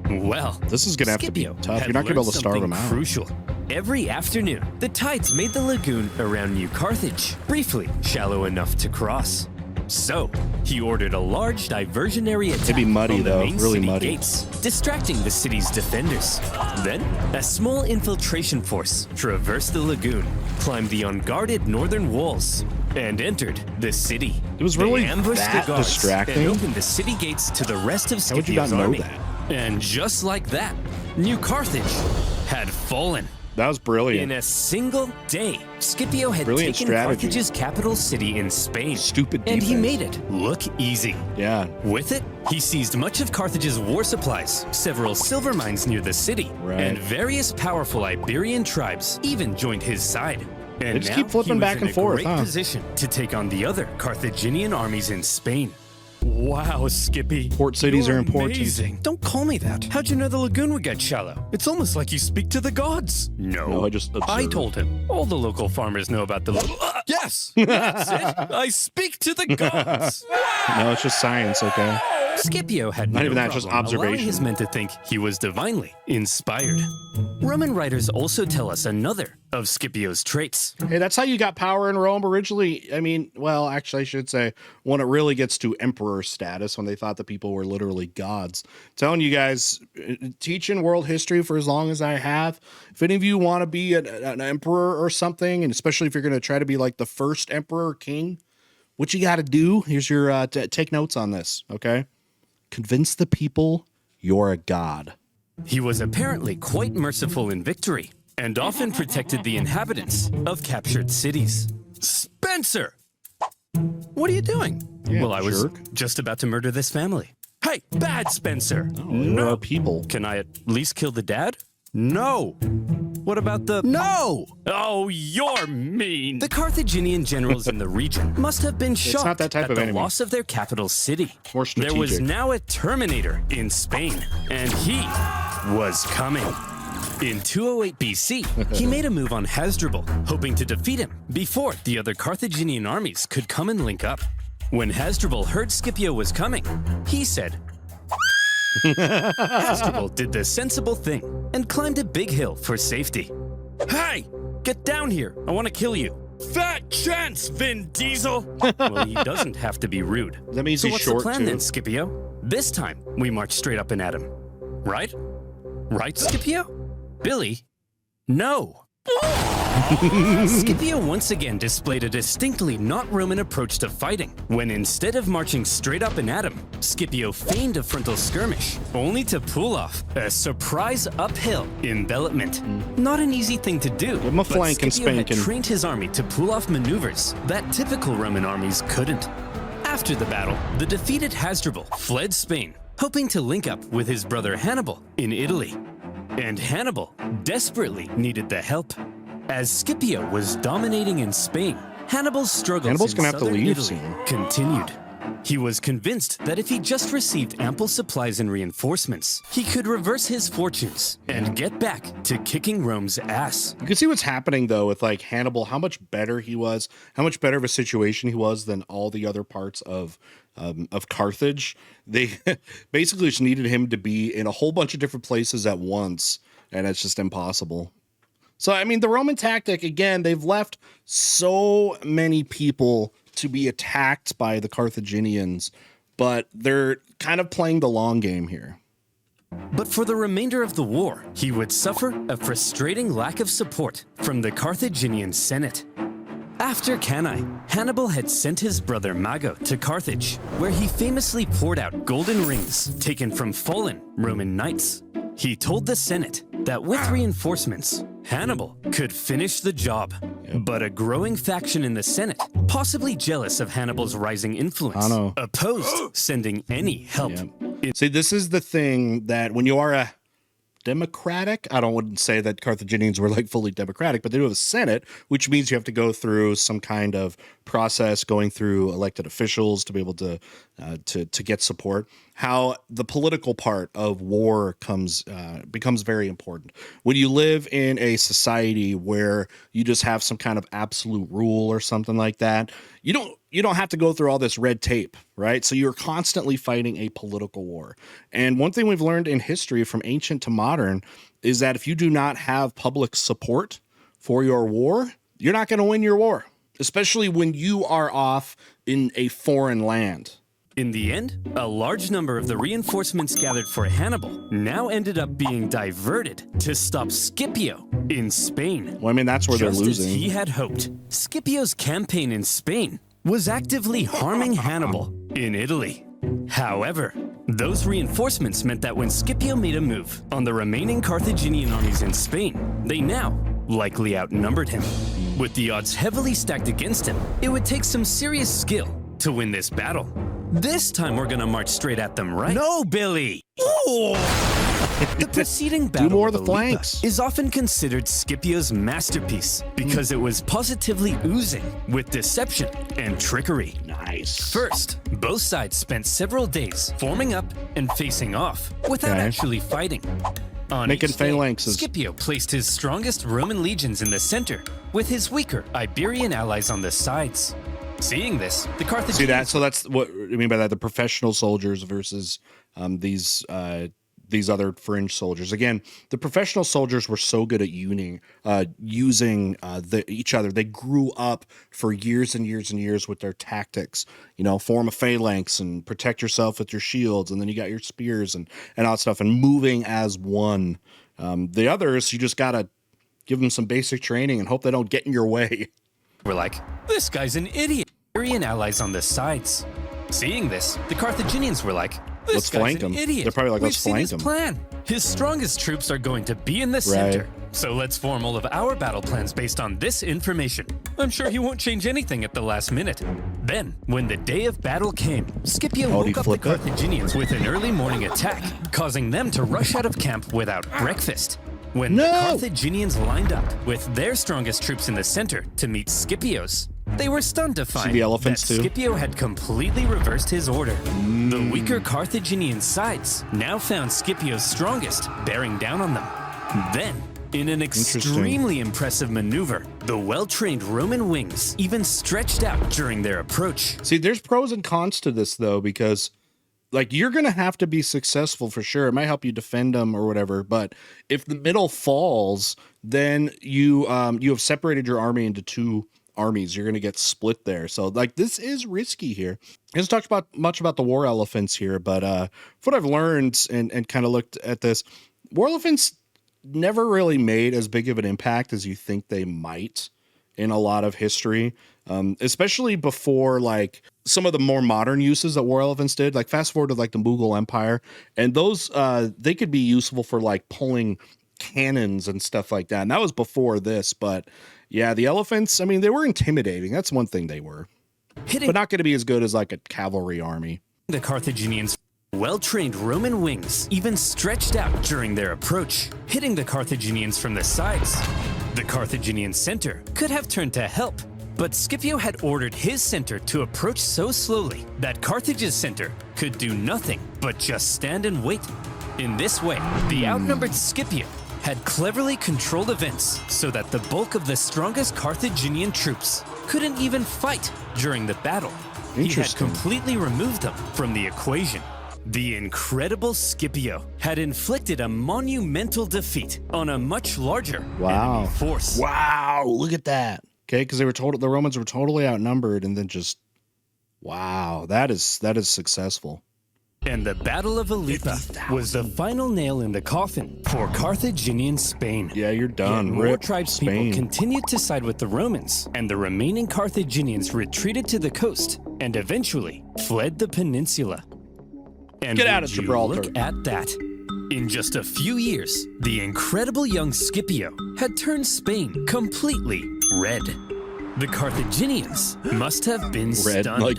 Well, This is going to have to be Scipio tough. had You're not going to be able to learned starve them something out. Crucial. Every afternoon, the tides made the lagoon around New Carthage briefly shallow enough to cross. So, he ordered a large diversionary attack be muddy, on the though, main really city muddy. gates, distracting the city's defenders. Then, a small infiltration force traversed the lagoon, climbed the unguarded northern walls, and entered the city. It was really They ambushed that the guards distracting? and opened the city gates to the rest of How would you not Scipio's know army. that? And just like that, New Carthage had fallen. That was brilliant. In a single day, Scipio had Brilliant taken strategy. Carthage's capital city in Spain. Stupid And he defense. made it look easy. Yeah. With it, he seized much of Carthage's war supplies, several silver mines near the city, Right. and various powerful Iberian tribes even joined his side. And They just now keep flipping he was back in and a forth, great huh? position to take on the other Carthaginian armies in Spain. Wow, Skippy. Port cities You're are important. amazing. Don't call me that. How'd you know the lagoon would get shallow? It's almost like you speak to the gods. No, I just I observed. told him. All the local farmers know about the lagoon. Yes, that's it. I speak to the gods. No, it's just science, okay? Scipio had Not no even that, just problem allowing observation. his men to think he was divinely inspired. Roman writers also tell us another of Scipio's traits. Hey, that's how you got power in Rome originally. I mean, well, actually, I should say when it really gets to emperor status, when they thought the people were literally gods. Telling you guys, teaching world history for as long as I have, if any of you want to be an emperor or something, and especially if you're going to try to be like the first emperor or king, what you got to do, here's your, take notes on this, okay? Convince the people you're a god. He was apparently quite merciful in victory and often protected the inhabitants of captured cities. Spencer! What are you doing? Yeah, well, I was jerk. just about to murder this family. Hey, bad Spencer! No people. Can I at least kill the dad? No! What about the... No! Oh, you're mean! The Carthaginian generals in the region must have been shocked not that type at of the enemy. loss of their capital city. More There was strategic. now a Terminator in Spain, and he was coming. In 208 BC, he made a move on Hasdrubal, hoping to defeat him before the other Carthaginian armies could come and link up. When Hasdrubal heard Scipio was coming, he said, Hasdrubal did the sensible thing and climbed a big hill for safety. Hey, get down here. I want to kill you. Fat chance, Vin Diesel. Well, he doesn't have to be rude. That means So he's what's short, the plan too. then, Scipio? This time, we march straight up and at him. Right? Right, Scipio? Billy? No. Scipio once again displayed a distinctly not Roman approach to fighting, when instead of marching straight up and at him, Scipio feigned a frontal skirmish, only to pull off a surprise uphill envelopment. Not an easy thing to do, him a but flank and Scipio had spank him. trained his army to pull off maneuvers that typical Roman armies couldn't. After the battle, the defeated Hasdrubal fled Spain, hoping to link up with his brother Hannibal in Italy. And Hannibal desperately needed the help. As Scipio was dominating in Spain, Hannibal's struggles in southern Italy continued. He was convinced that if he just received ample supplies and reinforcements, he could reverse his fortunes and get back to kicking Rome's ass. You can see what's happening though with like Hannibal, how much better he was, how much better of a situation he was than all the other parts of Carthage. They basically just needed him to be in a whole bunch of different places at once, and it's just impossible. So, I mean, the Roman tactic, again, they've left so many people to be attacked by the Carthaginians, but they're kind of playing the long game here. But for the remainder of the war, he would suffer a frustrating lack of support from the Carthaginian Senate. After Cannae, Hannibal had sent his brother Mago to Carthage, where he famously poured out golden rings taken from fallen Roman knights. He told the Senate that with reinforcements, Hannibal could finish the job. But a growing faction in the Senate, possibly jealous of Hannibal's rising influence, opposed sending any help. See, this is the thing that when you are a democratic, I wouldn't say that Carthaginians were like fully democratic, but they do have a Senate, which means you have to go through some kind of process, going through elected officials to be able to get support. How the political part of war becomes very important. When you live in a society where you just have some kind of absolute rule or something like that, you don't have to go through all this red tape, right? So you're constantly fighting a political war. And one thing we've learned in history from ancient to modern is that if you do not have public support for your war, you're not going to win your war, especially when you are off in a foreign land. In the end, a large number of the reinforcements gathered for Hannibal now ended up being diverted to stop Scipio in Spain. Well, I mean, that's where they're losing. Just as he had hoped, Scipio's campaign in Spain was actively harming Hannibal in Italy. However, those reinforcements meant that when Scipio made a move on the remaining Carthaginian armies in Spain, they now likely outnumbered him. With the odds heavily stacked against him, it would take some serious skill to win this battle. This time we're gonna march straight at them, right? No, Billy! The preceding battle more of the of flanks. is often considered Scipio's masterpiece because it was positively oozing with deception and trickery. Nice. First, both sides spent several days forming up and facing off without actually fighting. On Making each day, phalanxes. Scipio placed his strongest Roman legions in the center, with his weaker Iberian allies on the sides. Seeing this, the Carthaginians... See that? So that's what I mean by that, the professional soldiers versus these other fringe soldiers. Again, the professional soldiers were so good at using each other. They grew up for years and years and years with their tactics. You know, form a phalanx and protect yourself with your shields, and then you got your spears and all that stuff, and moving as one. The others, you just gotta give them some basic training and hope they don't get in your way. We're like, this guy's an idiot. Iberian allies on the sides. Seeing this, the Carthaginians were like, this Let's guy's flank an him. idiot. They're probably like, We've let's seen flank his him. plan. His strongest troops are going to be in the center. So let's form all of our battle plans based on this information. I'm sure he won't change anything at the last minute. Then, when the day of battle came, Scipio woke up the Carthaginians with an early morning attack, causing them to rush out of camp without breakfast. When the Carthaginians lined up with their strongest troops in the center to meet Scipio's, they were stunned to find that Scipio had completely reversed his order. The weaker Carthaginian sides now found Scipio's strongest bearing down on them. Then, in an extremely impressive maneuver, the well-trained Roman wings even stretched out during their approach. See, there's pros and cons to this, though, because like you're going to have to be successful for sure. It might help you defend them or whatever. But if the middle falls, then you have separated your army into two armies. You're going to get split there. So like this is risky here. I haven't talked much about the war elephants here, but what I've learned and kind of looked at this, war elephants never really made as big of an impact as you think they might in a lot of history, especially before like some of the more modern uses that war elephants did. Like fast forward to like the Mughal Empire, and those they could be useful for like pulling cannons and stuff like that. And that was before this, but yeah, the elephants, I mean, they were intimidating. That's one thing they were, but not going to be as good as like a cavalry army. The Carthaginians' well-trained Roman wings even stretched out during their approach, hitting the Carthaginians from the sides. The Carthaginian center could have turned to help, but Scipio had ordered his center to approach so slowly that Carthage's center could do nothing but just stand and wait. In this way, the outnumbered Scipio had cleverly controlled events so that the bulk of the strongest Carthaginian troops couldn't even fight during the battle. He had completely removed them from the equation. The incredible Scipio had inflicted a monumental defeat on a much larger enemy force. Wow, look at that. Okay, because the Romans were totally outnumbered, and then just that is successful. And the Battle of Ilipa was the final nail in the coffin for Carthaginian Spain. Yeah, you're done. Yet more tribespeople continued to side with the Romans, and the remaining Carthaginians retreated to the coast and eventually fled the peninsula. And get out of Gibraltar. Look at that. In just a few years, the incredible young Scipio had turned Spain completely red. The Carthaginians must have been stunned. Like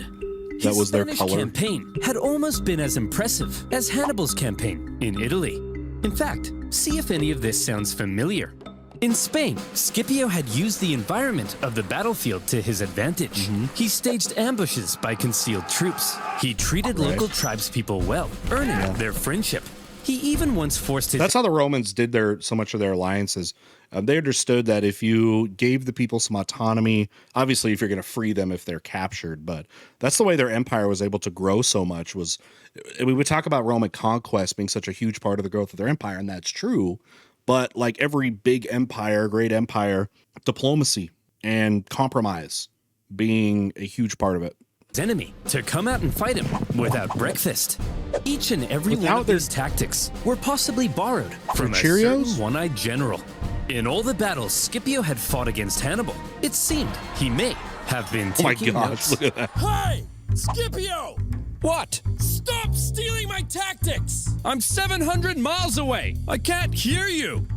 that was their Spanish color. Campaign had almost been as impressive as Hannibal's campaign in Italy. In fact, see if any of this sounds familiar. In Spain, Scipio had used the environment of the battlefield to his advantage. He staged ambushes by concealed troops. He treated local tribespeople well, earning their friendship. He even once forced his... That's how the Romans did so much of their alliances. They understood that if you gave the people some autonomy, obviously if you're going to free them if they're captured, but that's the way their empire was able to grow so much. We would talk about Roman conquest being such a huge part of the growth of their empire, and that's true. But like every big empire, great empire, diplomacy and compromise being a huge part of it. Enemy to come out and fight him without breakfast. Each and every one of these tactics were possibly borrowed from a certain one-eyed general. In all the battles Scipio had fought against Hannibal, it seemed he may have been taking notes. Look at that. Hey, Scipio! What? Stop stealing my tactics! I'm 700 miles away. I can't hear you.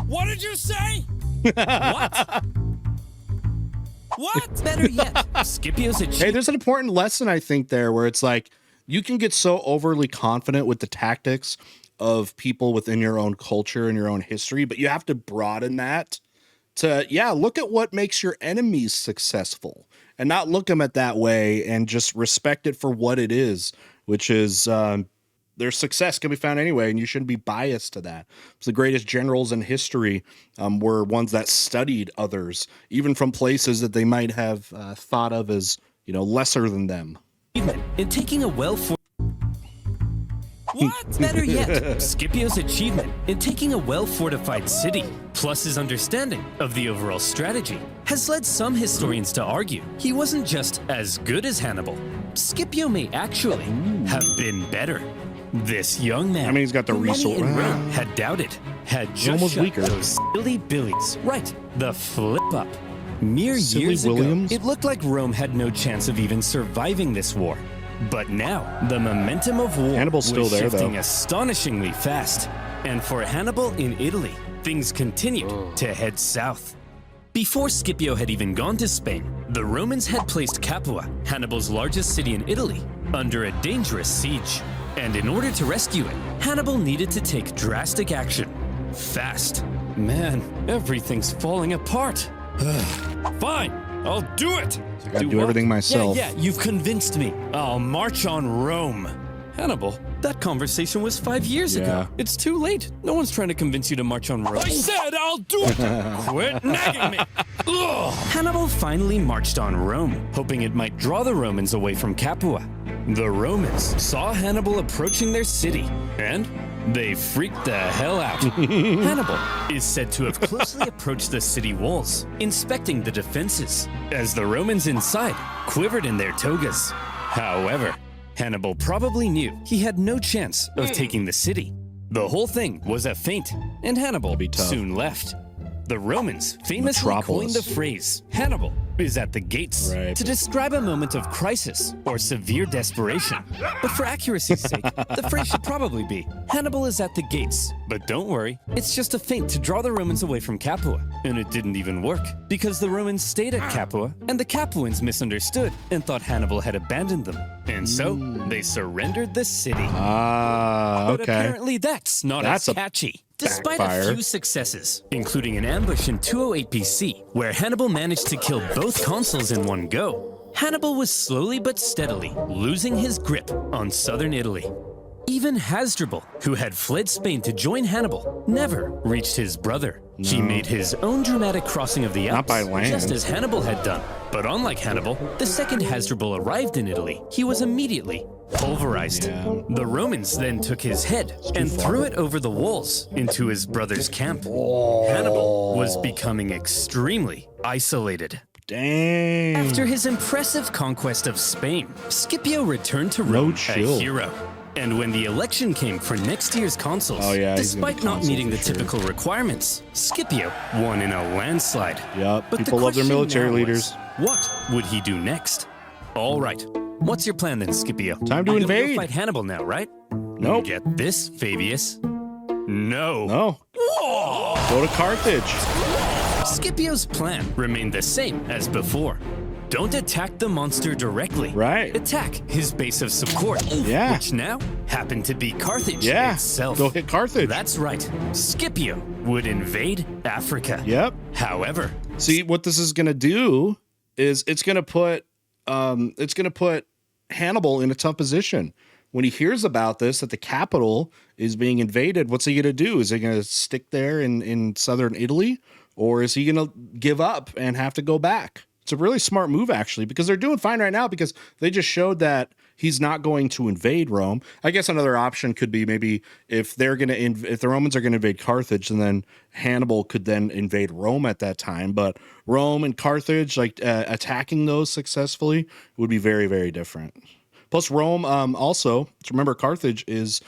What did you say? What? What? Better yet, Scipio's achieved... Hey, there's an important lesson, I think, there, where it's like, you can get so overly confident with the tactics of people within your own culture and your own history, but you have to broaden that to, look at what makes your enemies successful and not look them at that way and just respect it for what it is, which is their success can be found anyway, and you shouldn't be biased to that. So the greatest generals in history were ones that studied others, even from places that they might have thought of as, lesser than them. In taking a What? Better yet, Scipio's achievement in taking a well-fortified city, plus his understanding of the overall strategy, has led some historians to argue he wasn't just as good as Hannibal. Scipio may actually have been better. This young man, I mean, he's got the resource. in Rome had doubted, had just almost shut weaker. those silly billies. Right, the flip up. Mere Silly years Williams? ago, it looked like Rome had no chance of even surviving this war. But now, the momentum of war Hannibal's still was there, shifting though. astonishingly fast. And for Hannibal in Italy, things continued to head south. Before Scipio had even gone to Spain, the Romans had placed Capua, Hannibal's largest city in Italy, under a dangerous siege. And in order to rescue it, Hannibal needed to take drastic action. Fast. Man, everything's falling apart. Fine, I'll do it. I gotta do everything myself. Yeah, you've convinced me. I'll march on Rome. Hannibal, that conversation was 5 years ago. It's too late. No one's trying to convince you to march on Rome. I said I'll do it! Quit nagging me. Ugh. Hannibal finally marched on Rome, hoping it might draw the Romans away from Capua. The Romans saw Hannibal approaching their city, and they freaked the hell out. Hannibal is said to have closely approached the city walls, inspecting the defenses, as the Romans inside quivered in their togas. However, Hannibal probably knew he had no chance of taking the city. The whole thing was a feint, and Hannibal be tough. soon left. The Romans famously Metropolis. coined the phrase, Hannibal is at the gates, Right. to describe a moment of crisis or severe desperation. But for accuracy's sake, the phrase should probably be, Hannibal is at the gates. But don't worry, it's just a feint to draw the Romans away from Capua. And it didn't even work, because the Romans stayed at Capua, and the Capuans misunderstood and thought Hannibal had abandoned them. And so, they surrendered the city. But Okay. apparently that's not That's as a catchy. Despite backfire. a few successes, including an ambush in 208 BC, where Hannibal managed to kill both consuls in one go, Hannibal was slowly but steadily losing his grip on southern Italy. Even Hasdrubal, who had fled Spain to join Hannibal, never reached his brother. He made his own dramatic crossing of the Not Alps, by land. just as Hannibal had done. But unlike Hannibal, the second Hasdrubal arrived in Italy, he was immediately pulverized. Yeah. The Romans then took his head and threw it over the walls into his brother's camp. Hannibal was becoming extremely isolated. Dang. After his impressive conquest of Spain, Scipio returned to Rome a chill. hero. And when the election came for next year's consuls, Oh, yeah, he's gonna be despite not consul meeting for the sure. typical requirements, Scipio won in a landslide. Yep. But the People love their question military now leaders. was, what would he do next? All right. What's your plan then, Scipio? Time to You're gonna go invade. fight Hannibal now, right? Nope. Get this, Fabius. No. No. Go to Carthage. Scipio's plan remained the same as before. Don't attack the monster directly. Right. Attack his base of support. Yeah. Which now happened to be Carthage Yeah. itself. Go hit Carthage. That's right. Scipio would invade Africa. Yep. However, See, what this is going to do is it's going to put Hannibal in a tough position. When he hears about this, that the capital is being invaded, what's he going to do? Is he going to stick there in southern Italy, or is he going to give up and have to go back? It's a really smart move, actually, because they're doing fine right now because they just showed that he's not going to invade Rome. I guess another option could be maybe if they're going to if the Romans are going to invade Carthage, and then Hannibal could then invade Rome at that time. But Rome and Carthage, like attacking those successfully, would be very, very different. Plus, Rome also, remember, Carthage is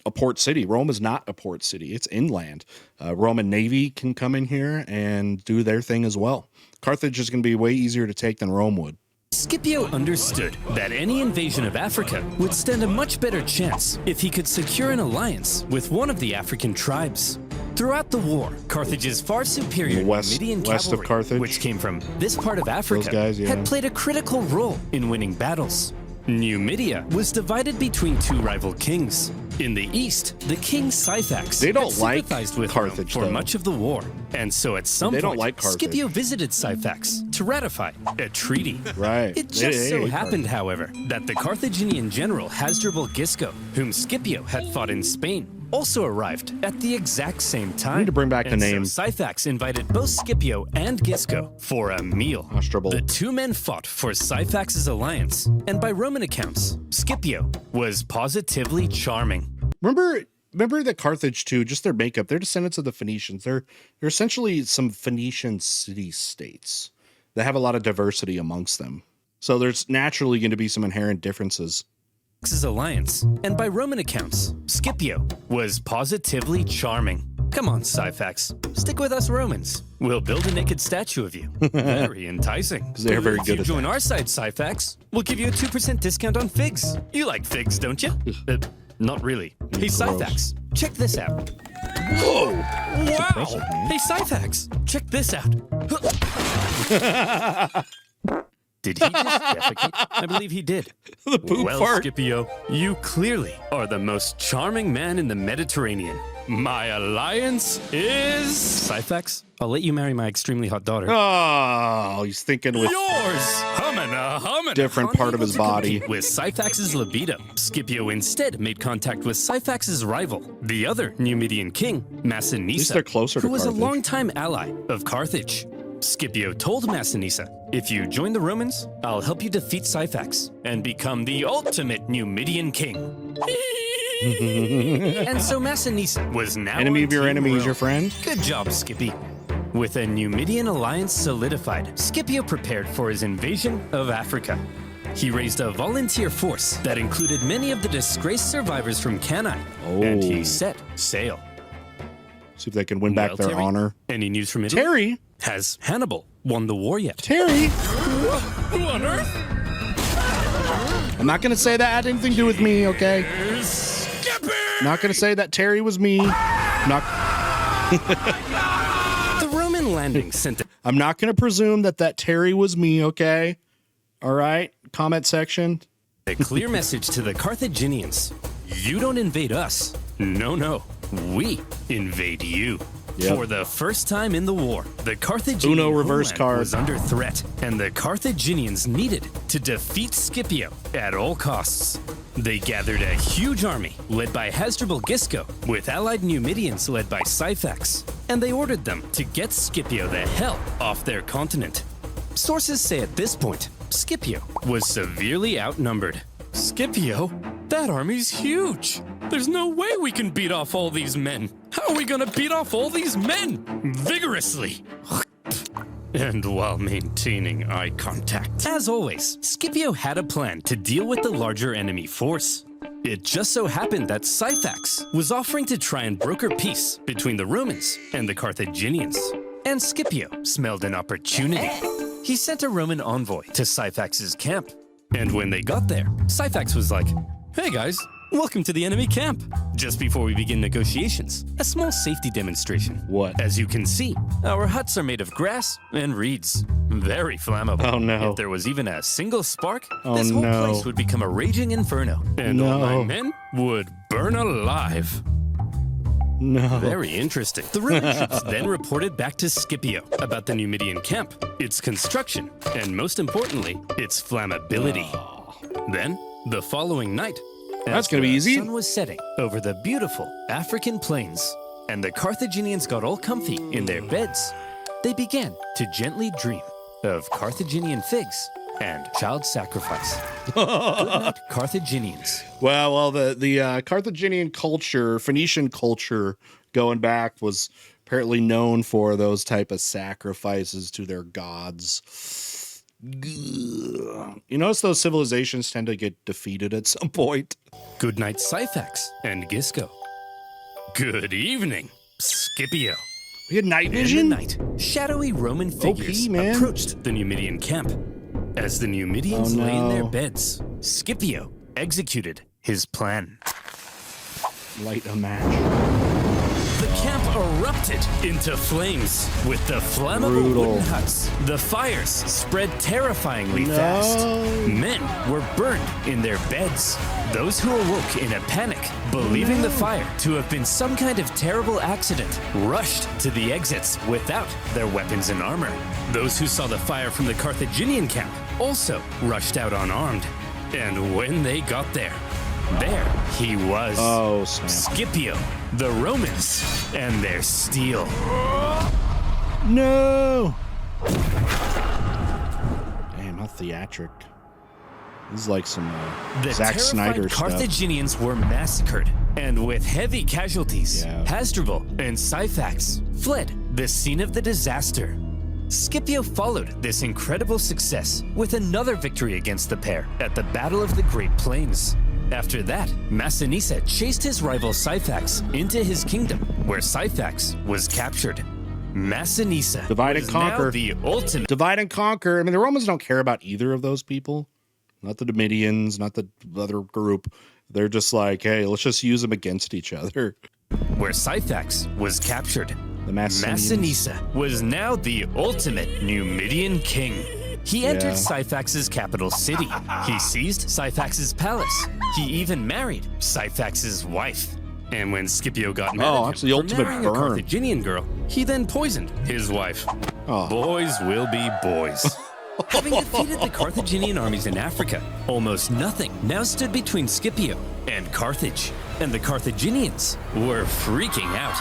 a port city. Rome is not a port city. It's inland. Roman Navy can come in here and do their thing as well. Carthage is going to be way easier to take than Rome would. Scipio understood that any invasion of Africa would stand a much better chance if he could secure an alliance with one of the African tribes. Throughout the war, Carthage's far superior Numidian west of cavalry, Carthage. which came from this part of Africa, guys, yeah. had played a critical role in winning battles. Numidia was divided between two rival kings. In the east, the king Syphax They don't had like sympathized with Carthage, Rome for though. much of the war, and so at some They don't point, like Carthage. Scipio visited Syphax to ratify a treaty. Right. It just so happened, however, that the Carthaginian general Hasdrubal Gisco, whom Scipio had fought in Spain, also arrived at the exact same time. need to bring back the And name. So Syphax invited both Scipio and Gisco for a meal. Hasdrubal. The two men fought for Syphax's alliance, and by Roman accounts, Scipio was positively charming. Remember that Carthage too, just their makeup, they're descendants of the Phoenicians. They're essentially some Phoenician city-states that have a lot of diversity amongst them. So there's naturally going to be some inherent differences. Syphax's alliance, and by Roman accounts, Scipio was positively charming. Come on, Syphax, stick with us Romans. We'll build a naked statue of you. Very enticing. Because they're very If good you at join that. our side, Syphax, we'll give you a 2% discount on figs. You like figs, don't you? Not really. Hey, Gross. Syphax, check this out. Whoa! Wow! impressive, man. Hey, Syphax, check this out. Did he just defecate? I believe he did. The poop Well, fart. Scipio, you clearly are the most charming man in the Mediterranean. My alliance is... Syphax, I'll let you marry my extremely hot daughter. Oh, he's thinking with Yours! Humana. different part of his Unable to body. compete with Syphax's libido, Scipio instead made contact with Syphax's rival, the other Numidian king, Massinissa, they're closer to who was a Carthage. longtime ally of Carthage. Scipio told Massinissa, if you join the Romans, I'll help you defeat Syphax and become the ultimate Numidian king. And so Massinissa was now Enemy on of your Team enemy is Rome. your friend. Good job, Skippy. With a Numidian alliance solidified, Scipio prepared for his invasion of Africa. He raised a volunteer force that included many of the disgraced survivors from Cannae, and Oh. he set sail. See if they can win back Well, their Terry, honor. Any news from Italy? Terry? Has Hannibal won the war yet? Terry? Who on earth? I'm not going to say that had anything to do with me, okay? Skippy! Not going to say that Terry was me. Not, The Roman landing sent I'm not going to presume that Terry was me, okay? All right? Comment section. a clear message to the Carthaginians. You don't invade us. No. We invade you. Yep. For the first time in the war, the Carthaginian Uno reverse homeland card. was under threat, and the Carthaginians needed to defeat Scipio at all costs. They gathered a huge army led by Hasdrubal Gisco, with allied Numidians led by Syphax, and they ordered them to get Scipio the hell off their continent. Sources say at this point, Scipio was severely outnumbered. Scipio? That army's huge. There's no way we can beat off all these men. How are we gonna beat off all these men? Vigorously. And while maintaining eye contact. As always, Scipio had a plan to deal with the larger enemy force. It just so happened that Syphax was offering to try and broker peace between the Romans and the Carthaginians. And Scipio smelled an opportunity. He sent a Roman envoy to Syphax's camp. And when they got there, Syphax was like, "Hey guys, welcome to the enemy camp." Just before we begin negotiations, a small safety demonstration. What? As you can see, our huts are made of grass and reeds. Very flammable. Oh, no. If there was even a single spark, Oh, this whole no. place would become a raging inferno. And all my No. men would burn alive. No. Very interesting. The Roman troops then reported back to Scipio about the Numidian camp, its construction, and most importantly, its flammability. Then, the following night, That's as gonna be the easy. sun was setting over the beautiful African plains, and the Carthaginians got all comfy in their beds, they began to gently dream of Carthaginian figs and child sacrifice. Good night, Carthaginians. Well, the Carthaginian culture, Phoenician culture, going back, was apparently known for those type of sacrifices to their gods. You notice those civilizations tend to get defeated at some point. Good night, Syphax and Gisco. Good evening, Scipio. We had night In the vision. night, shadowy Roman figures man. approached the Numidian camp. As the Numidians Oh, lay in their no. beds, Scipio executed his plan. Light a match. The camp erupted into flames with the flammable Brutal. wooden huts. The fires spread terrifyingly No. fast. Men were burned in their beds. Those who awoke in a panic, believing the fire to have been some kind of terrible accident, rushed to the exits without their weapons and armor. Those who saw the fire from the Carthaginian camp also rushed out unarmed. And when they got there he was. Oh, snap. Scipio, the Romans, and their steel. No. Damn, how theatric. This is like some The Zack terrified Snyder stuff. Carthaginians were massacred, and with heavy casualties, Yeah. Hasdrubal and Syphax fled the scene of the disaster. Scipio followed this incredible success with another victory against the pair at the Battle of the Great Plains. After that, Massinissa chased his rival Syphax into his kingdom, where Syphax was captured. Massinissa Divide and was conquer. now the ultimate. Divide and conquer. I mean, the Romans don't care about either of those people. Not the Numidians, not the other group. They're just like, hey, let's just use them against each other. Where Syphax was captured. The Massinians. Massinissa was now the ultimate Numidian king. He entered Syphax's capital city. He seized Syphax's palace. He even married Syphax's wife. And when Scipio got mad at that's him the for ultimate marrying a burn. Carthaginian girl, he then poisoned his wife. Oh. Boys will be boys. Having defeated the Carthaginian armies in Africa, almost nothing now stood between Scipio and Carthage. And the Carthaginians were freaking out.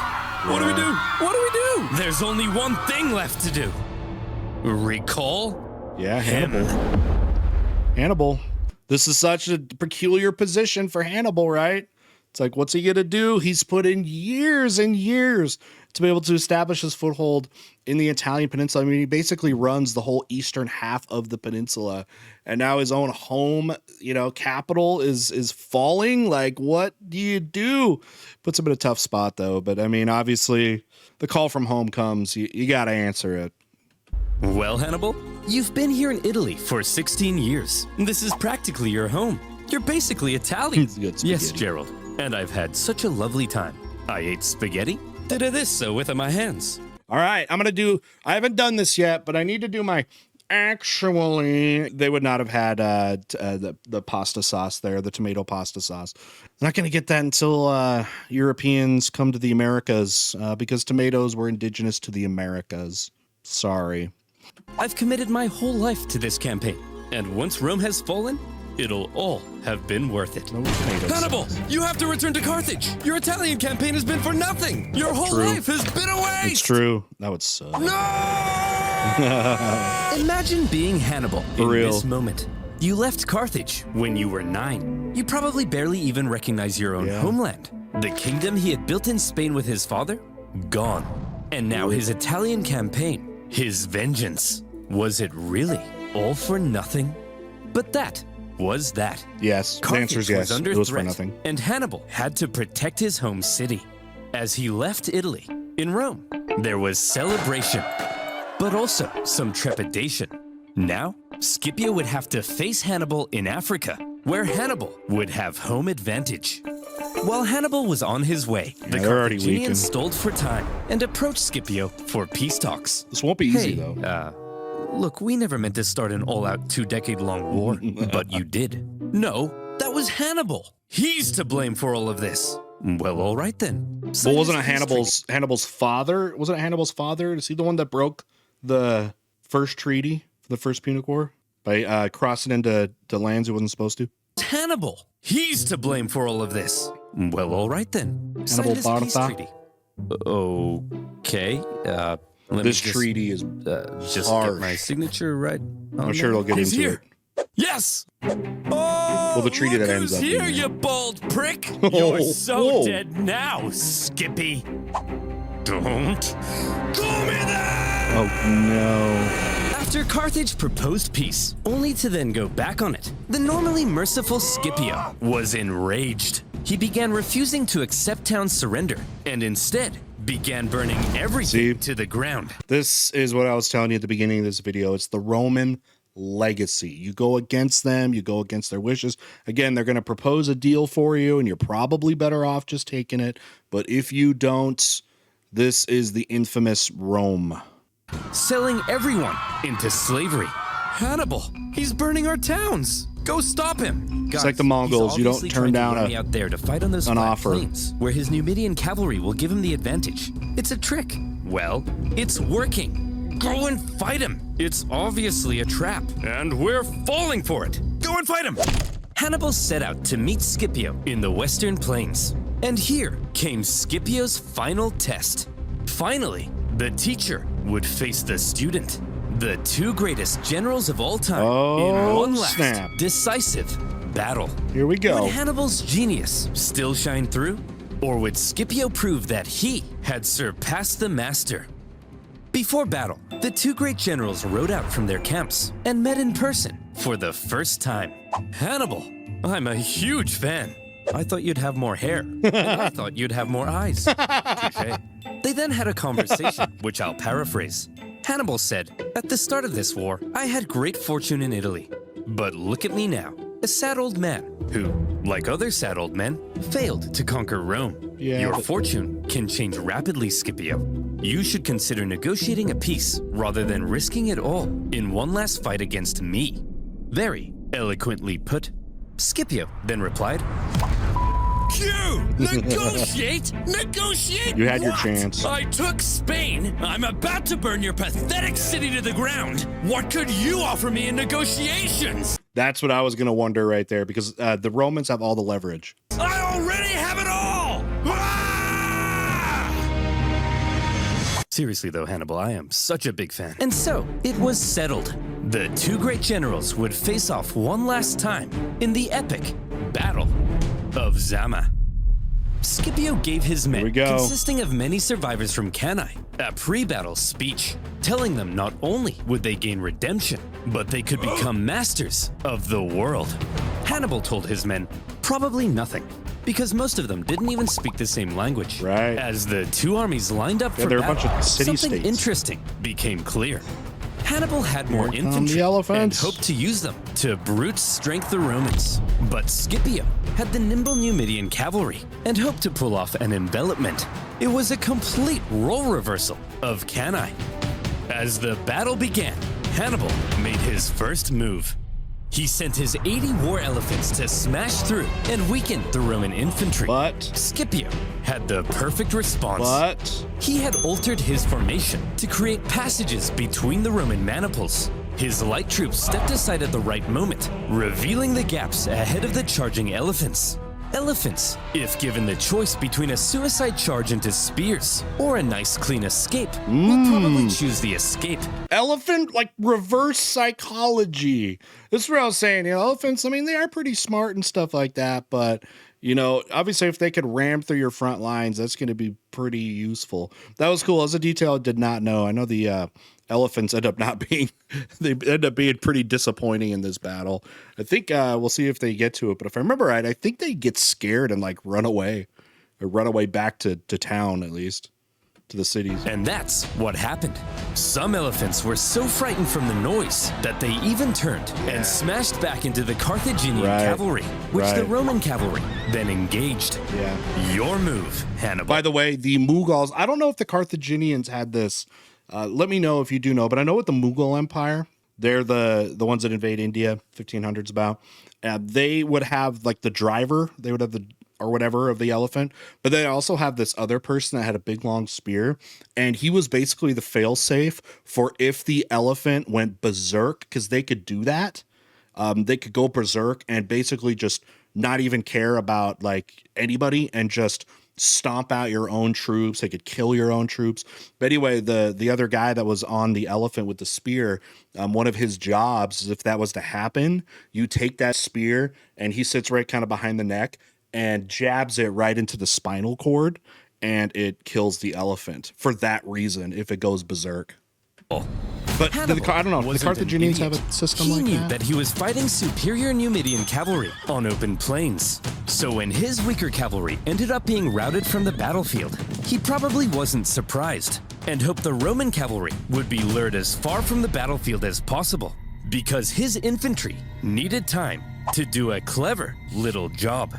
What do we do? What do we do? There's only one thing left to do. Recall Yeah, him. Hannibal. This is such a peculiar position for Hannibal, right? It's like, what's he going to do? He's put in years and years to be able to establish his foothold in the Italian peninsula. I mean, he basically runs the whole eastern half of the peninsula, and now his own home, capital is falling. Like, what do you do? Puts him in a tough spot, though. But I mean, obviously, the call from home comes. You got to answer it. Well, Hannibal, you've been here in Italy for 16 years. This is practically your home. You're basically Italian. Yes, Gerald. And I've had such a lovely time. I ate spaghetti, did this with my hands. All right, I haven't done this yet, but I need to do my, actually, they would not have had the pasta sauce there, the tomato pasta sauce. I'm not going to get that until Europeans come to the Americas, because tomatoes were indigenous to the Americas. Sorry. I've committed my whole life to this campaign, and once Rome has fallen, it'll all have been worth it. No tomatoes. Hannibal, you have to return to Carthage. Your Italian campaign has been for nothing. Your whole life has been a waste. It's true. That would suck. No! Imagine being Hannibal in real. this moment. You left Carthage when you were 9. You probably barely even recognize your own homeland. The kingdom he had built in Spain with his father? Gone. And now his Italian campaign, his vengeance. Was it really all for nothing? But that was that. Yes, the answer is Carthage yes. was under It was threat, for nothing. and Hannibal had to protect his home city. As he left Italy, in Rome, there was celebration, but also some trepidation. Now, Scipio would have to face Hannibal in Africa, where Hannibal would have home advantage. While Hannibal was on his way, the they're already Carthaginians weakened. stalled for time and approached Scipio for peace talks. This won't be easy, though. Look, we never meant to start an all-out 2-decade-long war, but you did. No, that was Hannibal. He's to blame for all of this. Well, all right then. Well, wasn't it Hannibal's father? Wasn't it Hannibal's father? Is he the one that broke the first treaty for the First Punic War by crossing into lands he wasn't supposed to? Hannibal. He's to blame for all of this. Well, all right then. Hannibal Sign this peace Barca? treaty. Okay. Let This me just, treaty is just harsh. get my signature right. I'm sure it'll get He's into here. it. Yes! Oh, Well, the treaty look that ends who's up here, being- you bald prick! You're so Whoa. dead now, Skippy. Don't call me that! Oh no. After Carthage proposed peace, only to then go back on it, the normally merciful Scipio was enraged. He began refusing to accept town's surrender, and instead began burning everything See? to the ground. This is what I was telling you at the beginning of this video. It's the Roman legacy. You go against them, you go against their wishes. Again, they're going to propose a deal for you, and you're probably better off just taking it. But if you don't, this is the infamous Rome. Selling everyone into slavery. Hannibal, he's burning our towns. Go stop him. It's like the Mongols. You don't turn down out there to fight on those an flat offer. plains, where his Numidian cavalry will give him the advantage. It's a trick. Well, it's working. Go and fight him. It's obviously a trap, and we're falling for it. Go and fight him. Hannibal set out to meet Scipio in the western plains. And here came Scipio's final test. Finally, the teacher would face the student. The two greatest generals of all time in one last snap. decisive battle. Here we go. Would Hannibal's genius still shine through? Or would Scipio prove that he had surpassed the master? Before battle, the two great generals rode out from their camps and met in person for the first time. Hannibal, I'm a huge fan. I thought you'd have more hair, and I thought you'd have more eyes. Touché. They then had a conversation, which I'll paraphrase. Hannibal said, "At the start of this war, I had great fortune in Italy. But look at me now, a sad old man who, like other sad old men, failed to conquer Rome. Yeah, Your but- fortune can change rapidly, Scipio. You should consider negotiating a peace rather than risking it all in one last fight against me." Very eloquently put. Scipio then replied, You! Negotiate? Negotiate? You had your what? chance. I took Spain. I'm about to burn your pathetic city to the ground. What could you offer me in negotiations? That's what I was going to wonder right there, because the Romans have all the leverage. I already have it all! Ah! Seriously though, Hannibal, I am such a big fan. And so, it was settled. The two great generals would face off one last time in the epic Battle of Zama. Scipio gave his we men, go. consisting of many survivors from Cannae, a pre-battle speech, telling them not only would they gain redemption, but they could become masters of the world. Hannibal told his men probably nothing, because most of them didn't even speak the same language. Right. As the two armies lined up for they're a battle, bunch of something city-states. interesting became clear. Hannibal had more Here come infantry the and elephants. hoped to use them to brute strength the Romans. But Scipio had the nimble Numidian cavalry and hoped to pull off an envelopment. It was a complete role reversal of Cannae. As the battle began, Hannibal made his first move. He sent his 80 war elephants to smash through and weaken the Roman infantry. But Scipio had the perfect response. He had altered his formation to create passages between the Roman maniples. His light troops stepped aside at the right moment, revealing the gaps ahead of the charging elephants. Elephants, if given the choice between a suicide charge into spears or a nice clean escape, will probably choose the escape. elephant, like reverse psychology. This is what I was saying. You know, elephants, I mean, they are pretty smart and stuff like that, but you know, obviously if they could ram through your front lines, that's going to be pretty useful. That was cool. As a detail I did not know. I know the elephants end up not being, they end up being pretty disappointing in this battle. I think we'll see if they get to it, but if I remember right, I think they get scared and like run away, or run away back to town, at least to the cities. And that's what happened. Some elephants were so frightened from the noise that they even turned and smashed back into the Carthaginian cavalry, which the Roman cavalry then engaged. Your move, Hannibal. By the way, the Mughals, I don't know if the Carthaginians had this. Let me know if you do know, but I know with the Mughal Empire, they're the ones that invade India, 1500s about. They would have like the driver, they would have the or whatever of the elephant, but they also have this other person that had a big long spear, and he was basically the failsafe for if the elephant went berserk, because they could do that. They could go berserk and basically just not even care about like anybody and just stomp out your own troops. They could kill your own troops. But anyway, the other guy that was on the elephant with the spear, one of his jobs is if that was to happen, you take that spear and he sits right kind of behind the neck and jabs it right into the spinal cord, and it kills the elephant for that reason if it goes berserk. But I don't know, the Carthaginians have a system like that? He knew that he was fighting superior Numidian cavalry on open plains. So when his weaker cavalry ended up being routed from the battlefield, he probably wasn't surprised and hoped the Roman cavalry would be lured as far from the battlefield as possible, because his infantry needed time to do a clever little job.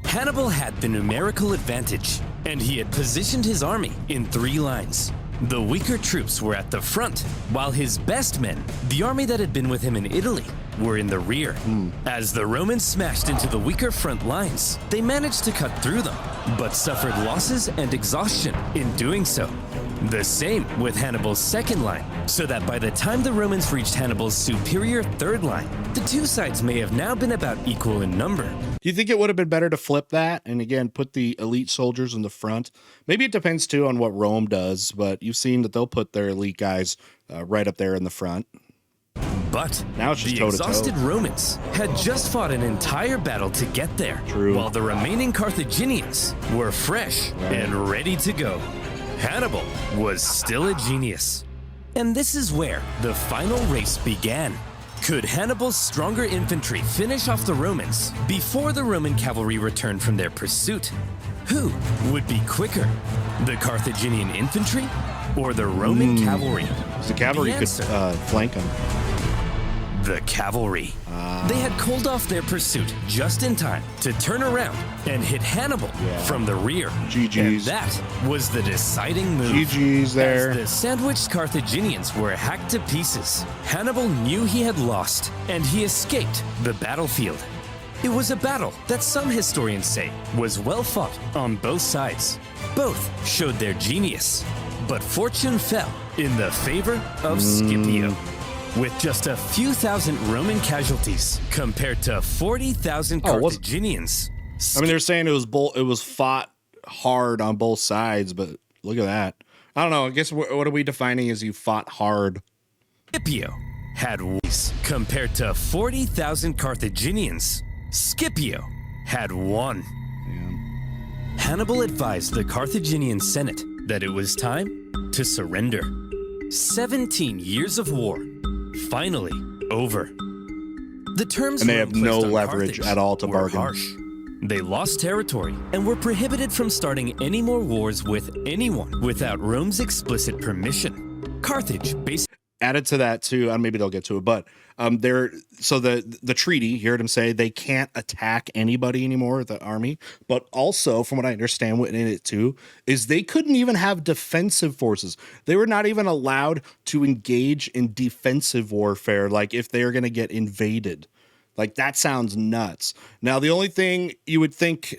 Hannibal had the numerical advantage, and he had positioned his army in 3 lines. The weaker troops were at the front, while his best men, the army that had been with him in Italy, were in the rear. As the Romans smashed into the weaker front lines, they managed to cut through them, but suffered losses and exhaustion in doing so. The same with Hannibal's second line, so that by the time the Romans reached Hannibal's superior third line, the two sides may have now been about equal in number. Do you think it would have been better to flip that and again put the elite soldiers in the front? Maybe it depends too on what Rome does, but you've seen that they'll put their elite guys right up there in the front. But now it's just the toe-to-toe. exhausted Romans had just fought an entire battle to get there, while the remaining Carthaginians were fresh and ready to go. Hannibal was still a genius. And this is where the final race began. Could Hannibal's stronger infantry finish off the Romans before the Roman cavalry returned from their pursuit? Who would be quicker, the Carthaginian infantry or the Roman cavalry? The cavalry could flank them. The cavalry. They had called off their pursuit just in time to turn around and hit Hannibal from the rear. GG's. And that was the deciding move. GG's there. As the sandwiched Carthaginians were hacked to pieces, Hannibal knew he had lost, and he escaped the battlefield. It was a battle that some historians say was well fought on both sides. Both showed their genius, but fortune fell in the favor of Scipio. With just a few thousand Roman casualties compared to 40,000 Carthaginians. I mean, they're saying it was fought hard on both sides, but look at that. I don't know. I guess what are we defining as you fought hard? Scipio had ways compared to 40,000 Carthaginians. Scipio had won. Hannibal advised the Carthaginian Senate that it was time to surrender. 17 years of war, finally over. The terms And they Rome have no placed on leverage Carthage at all to were bargain. harsh. They lost territory and were prohibited from starting any more wars with anyone without Rome's explicit permission. Carthage basically Added to that too, and maybe they'll get to it, but the treaty, you heard him say they can't attack anybody anymore, the army, but also from what I understand what in it too is they couldn't even have defensive forces. They were not even allowed to engage in defensive warfare, like if they are going to get invaded. Like, that sounds nuts. Now, the only thing you would think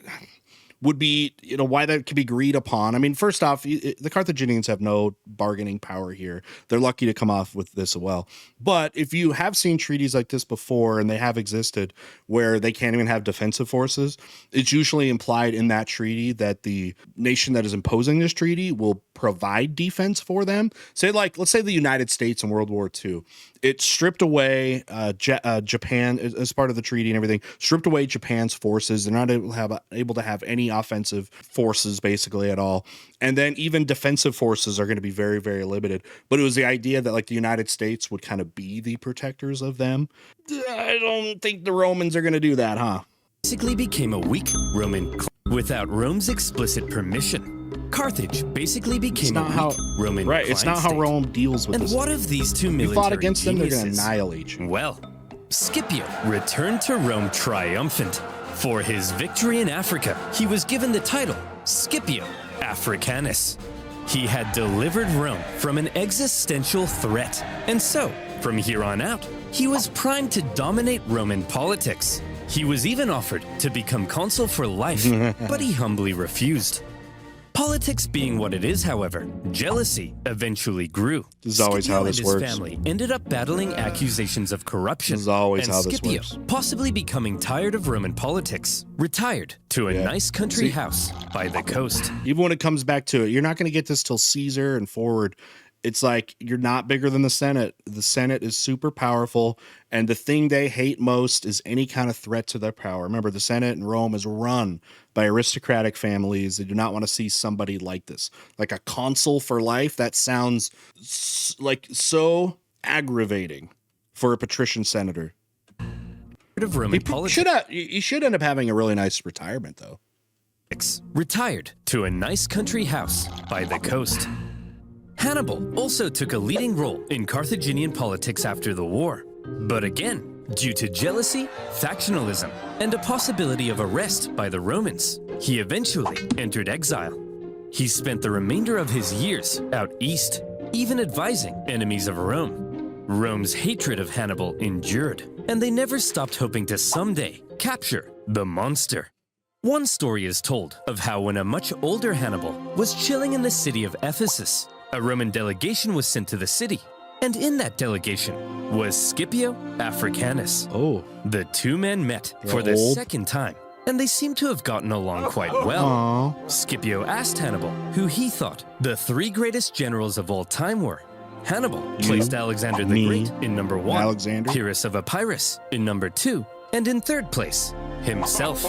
would be, why that could be agreed upon. I mean, first off, the Carthaginians have no bargaining power here. They're lucky to come off with this as well. But if you have seen treaties like this before, and they have existed, where they can't even have defensive forces, it's usually implied in that treaty that the nation that is imposing this treaty will provide defense for them. Say, like, let's say the United States in World War II. It stripped away Japan as part of the treaty and everything, stripped away Japan's forces. They're not able to have any offensive forces basically at all. And then even defensive forces are going to be very, very limited. But it was the idea that like the United States would kind of be the protectors of them. I don't think the Romans are going to do that, huh? became a weak Roman without Rome's explicit permission. Carthage basically became a weak Roman right. It's not how state. Rome deals with And this. what of these two You military fought against them, they're going to geniuses? annihilate you. Well, Scipio returned to Rome triumphant. For his victory in Africa, he was given the title Scipio Africanus. He had delivered Rome from an existential threat, and so, from here on out, he was primed to dominate Roman politics. He was even offered to become consul for life, but he humbly refused. Politics being what it is, however, jealousy eventually grew. This is always how this Scipio and works. his family ended up battling accusations of corruption. This is always and how this Scipio, works. possibly becoming tired of Roman politics, retired to a nice country house by the coast. Even when it comes back to it, you're not going to get this till Caesar and forward. It's like you're not bigger than the Senate. The Senate is super powerful, and the thing they hate most is any kind of threat to their power. Remember, the Senate in Rome is run by aristocratic families. They do not want to see somebody like this. Like a consul for life, that sounds like so aggravating for a patrician senator. Of Roman politics. You should end up having a really nice retirement, though. Retired to a nice country house by the coast. Hannibal also took a leading role in Carthaginian politics after the war. But again, due to jealousy, factionalism, and a possibility of arrest by the Romans, he eventually entered exile. He spent the remainder of his years out east, even advising enemies of Rome. Rome's hatred of Hannibal endured, and they never stopped hoping to someday capture the monster. One story is told of how when a much older Hannibal was chilling in the city of Ephesus, a Roman delegation was sent to the city, and in that delegation was Scipio Africanus. Oh. The two men met for the second time, and they seemed to have gotten along quite well. Aww. Scipio asked Hannibal who he thought the three greatest generals of all time were. Hannibal placed Alexander the Great in number 1, Alexander. Pyrrhus of Epirus in number 2, and in third place, himself.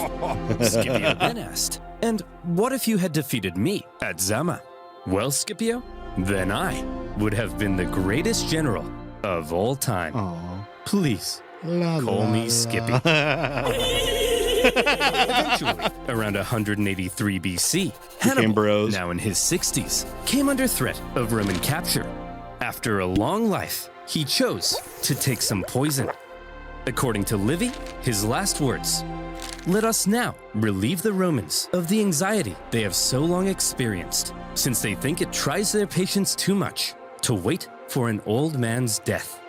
Scipio then asked, "And what if you had defeated me at Zama?" "Well, Scipio, then I would have been the greatest general of all time. Aww. Please, La, call la, me la. Skippy." Eventually, around 183 BC, Hannibal, bros. now in his 60s, came under threat of Roman capture. After a long life, he chose to take some poison. According to Livy, his last words, "Let us now relieve the Romans of the anxiety they have so long experienced, since they think it tries their patience too much to wait for an old man's death."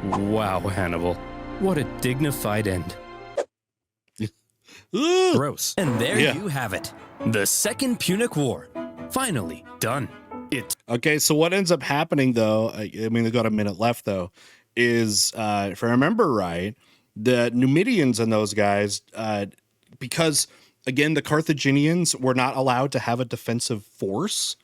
Wow, Hannibal, what a dignified end. Gross. And there you have it. The Second Punic War. Finally done. Okay, so what ends up happening, though, I mean, they've got a minute left, though, is, if I remember right, the Numidians and those guys, because, again, the Carthaginians were not allowed to have a defensive force.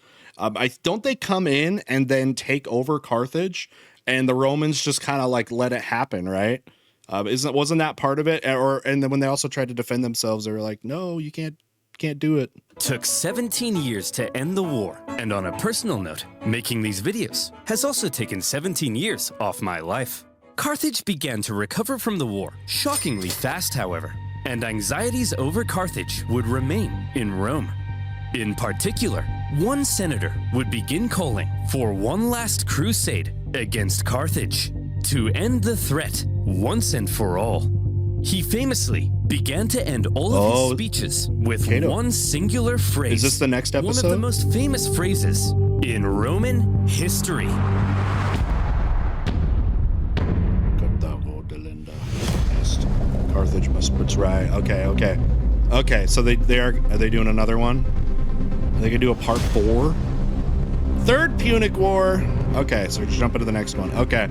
Don't they come in and then take over Carthage, and the Romans just kind of like let it happen, right? Wasn't that part of it? And then when they also tried to defend themselves, they were like, "No, you can't Can't do it. Took 17 years to end the war, and on a personal note, making these videos has also taken 17 years off my life. Carthage began to recover from the war, shockingly fast, however, and anxieties over Carthage would remain in Rome. In particular, one senator would begin calling for one last crusade against Carthage to end the threat once and for all. He famously began to end all of his speeches with one singular phrase. Is this the next episode? One of the most famous phrases in Roman history. Carthage must betray. Okay. So are they doing another one? Are they gonna do a part 4? Third Punic War. Okay, so we're jumping to the next one. Okay.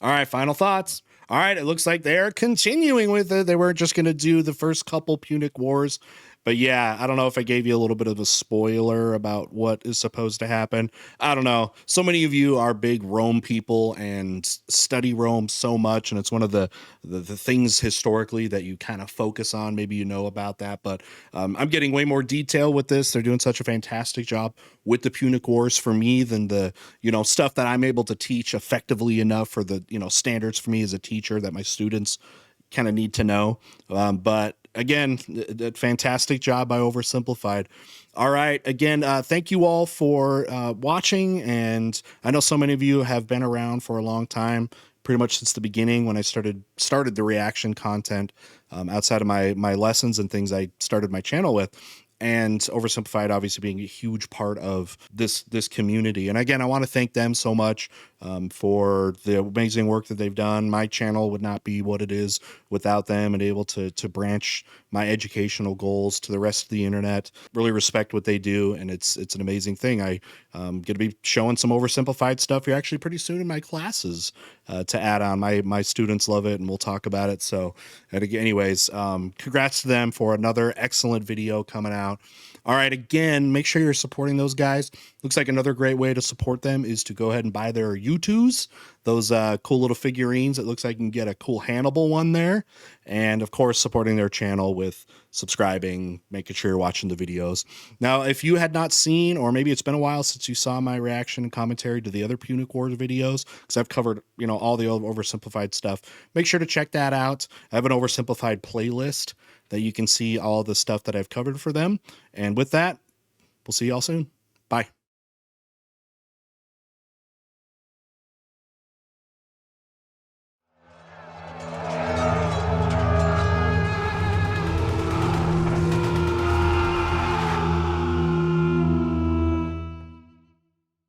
All right, final thoughts. All right, it looks like they're continuing with it. They weren't just going to do the first couple Punic Wars. But yeah, I don't know if I gave you a little bit of a spoiler about what is supposed to happen. I don't know. So many of you are big Rome people and study Rome so much, and it's one of the things historically that you kind of focus on. Maybe you know about that, but I'm getting way more detail with this. They're doing such a fantastic job with the Punic Wars for me than the, stuff that I'm able to teach effectively enough for the, standards for me as a teacher that my students kind of need to know. But again, a fantastic job by OverSimplified. All right. Again, thank you all for watching. And I know so many of you have been around for a long time, pretty much since the beginning when I started the reaction content outside of my lessons and things I started my channel with. And OverSimplified obviously being a huge part of this community. And again, I want to thank them so much for the amazing work that they've done. My channel would not be what it is without them, and able to branch my educational goals to the rest of the internet. Really respect what they do, and it's an amazing thing. I'm going to be showing some OverSimplified stuff here actually pretty soon in my classes to add on. My students love it, and we'll talk about it. So anyways, congrats to them for another excellent video coming out. All right, again, make sure you're supporting those guys. Looks like another great way to support them is to go ahead and buy their U2s, those cool little figurines. It looks like you can get a cool Hannibal one there. And of course, supporting their channel with subscribing, making sure you're watching the videos. Now, if you had not seen, or maybe it's been a while since you saw my reaction and commentary to the other Punic Wars videos, because I've covered, all the OverSimplified stuff, make sure to check that out. I have an OverSimplified playlist that you can see all the stuff that I've covered for them. And with that, we'll see y'all soon.